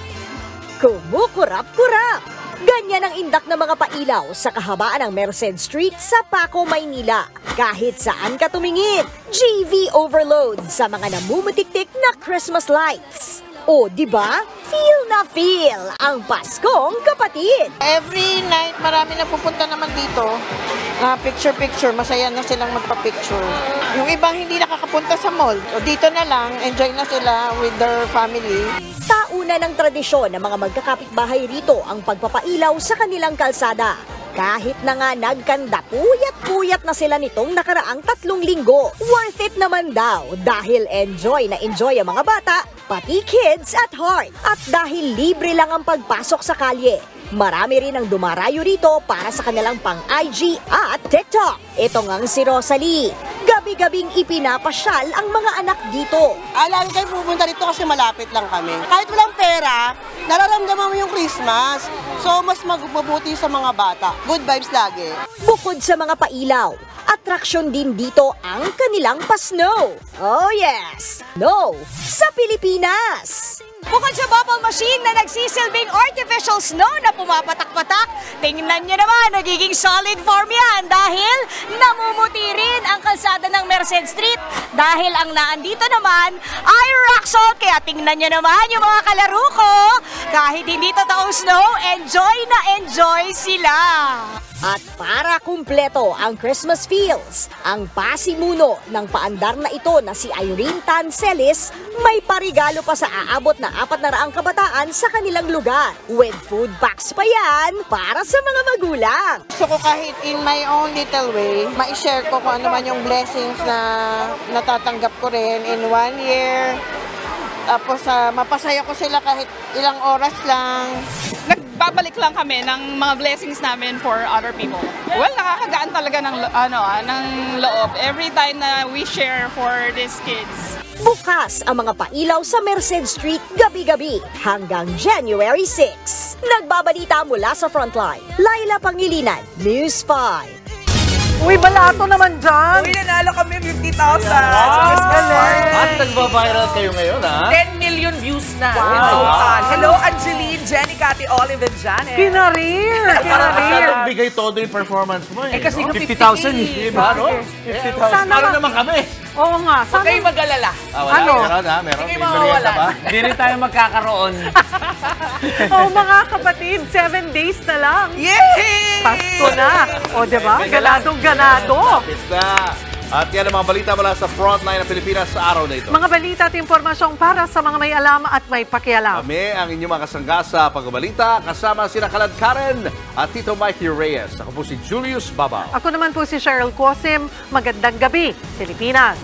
kumukurap-kurap. Ganyan ang indak ng mga pailaw sa kahabaan ng Merced Street sa Paco, Maynila. Kahit saan ka tumingin, GV overload sa mga namumutik-tik na Christmas lights. O, di ba? Feel na feel ang Paskong Kapatid. Every night, marami na pupunta naman dito. Picture-picture, masaya na silang magpa-picture. Yung ibang hindi nakakapunta sa mall, o dito na lang, enjoy na sila with their family. Tauna ng tradisyon ng mga magkakapitbahay rito ang pagpapailaw sa kanilang kalsada. Kahit na nga nagkanda, puyat-puyat na sila nitong nakaraang 3 linggo. Worth it naman daw dahil enjoy na enjoy ang mga bata, pati kids at heart. At dahil libre lang ang pagpasok sa kalye, marami rin ang dumarayo rito para sa kanilang pang-IG at TikTok. Ito ngang si Rosalie. gabi-gabing ipinapasyal ang mga anak dito. Lagi kayo pupunta dito kasi malapit lang kami. Kahit walang pera, nararamdaman mo yung Christmas. So, mas mabuti sa mga bata. Good vibes lagi. Bukod sa mga pailaw, atraksyon din dito ang kanilang pa-snow. Oh yes! Snow sa Pilipinas! Bukod sa bubble machine na nagsisilbing artificial snow na pumapatak-patak, tingnan nyo naman, nagiging solid form yan dahil namumuti rin ang kalsada ng Merced Street. Dahil ang naandito naman ay rock salt, kaya tingnan nyo naman yung mga kalaro ko. Kahit hindi totoong snow, enjoy na enjoy sila. At para kumpleto ang Christmas feels, ang pasimuno ng paandar na ito na si Irene Tancelis may parigalo pa sa aabot na 400 kabataan sa kanilang lugar. With food packs pa yan para sa mga magulang. Gusto ko kahit in my own little way, ma-share ko kung ano man yung blessings na natatanggap ko rin in 1 year. Tapos mapasaya ko sila kahit ilang oras lang. Nagbabalik lang kami ng mga blessings namin for other people. Well, nakakagaan talaga ng loob every time na we share for these kids. Bukas ang mga pailaw sa Merced Street gabi-gabi hanggang January 6. Nagbabalita mula sa Frontline, Laila Pangilinan, News 5. Uy, balato naman dyan! Uy, nanalo kami 50,000! At nagbabiral kayo ngayon, ha? 10 million views na. Wow. In total. Hello, Angeline, Jenny, Cathy, Olive, and Janet. Kinarir! Parang bigay todo yung performance mo eh. Kasi 50,000 eh. Diba, no? 50,000. Para naman kami. Oo nga. Huwag kayong mag-alala. Ano? Meron. Hindi mawawala. Hindi rin tayo magkakaroon. Oo mga kapatid, 7 days na lang. Yay! Pasko na. O diba? Ganadong-ganado. Lapit na. At yan ang mga balita mula sa Frontline ng Pilipinas sa araw na ito. Mga balita at impormasyong para sa mga may alam at may pakialam. Kami ang inyong mga kasangga sa pagbabalita, kasama sina Kalad Karen at Tito Mikey Reyes. Ako po si Julius Babaw. Ako naman po si Cheryl Cosim. Magandang gabi, Pilipinas.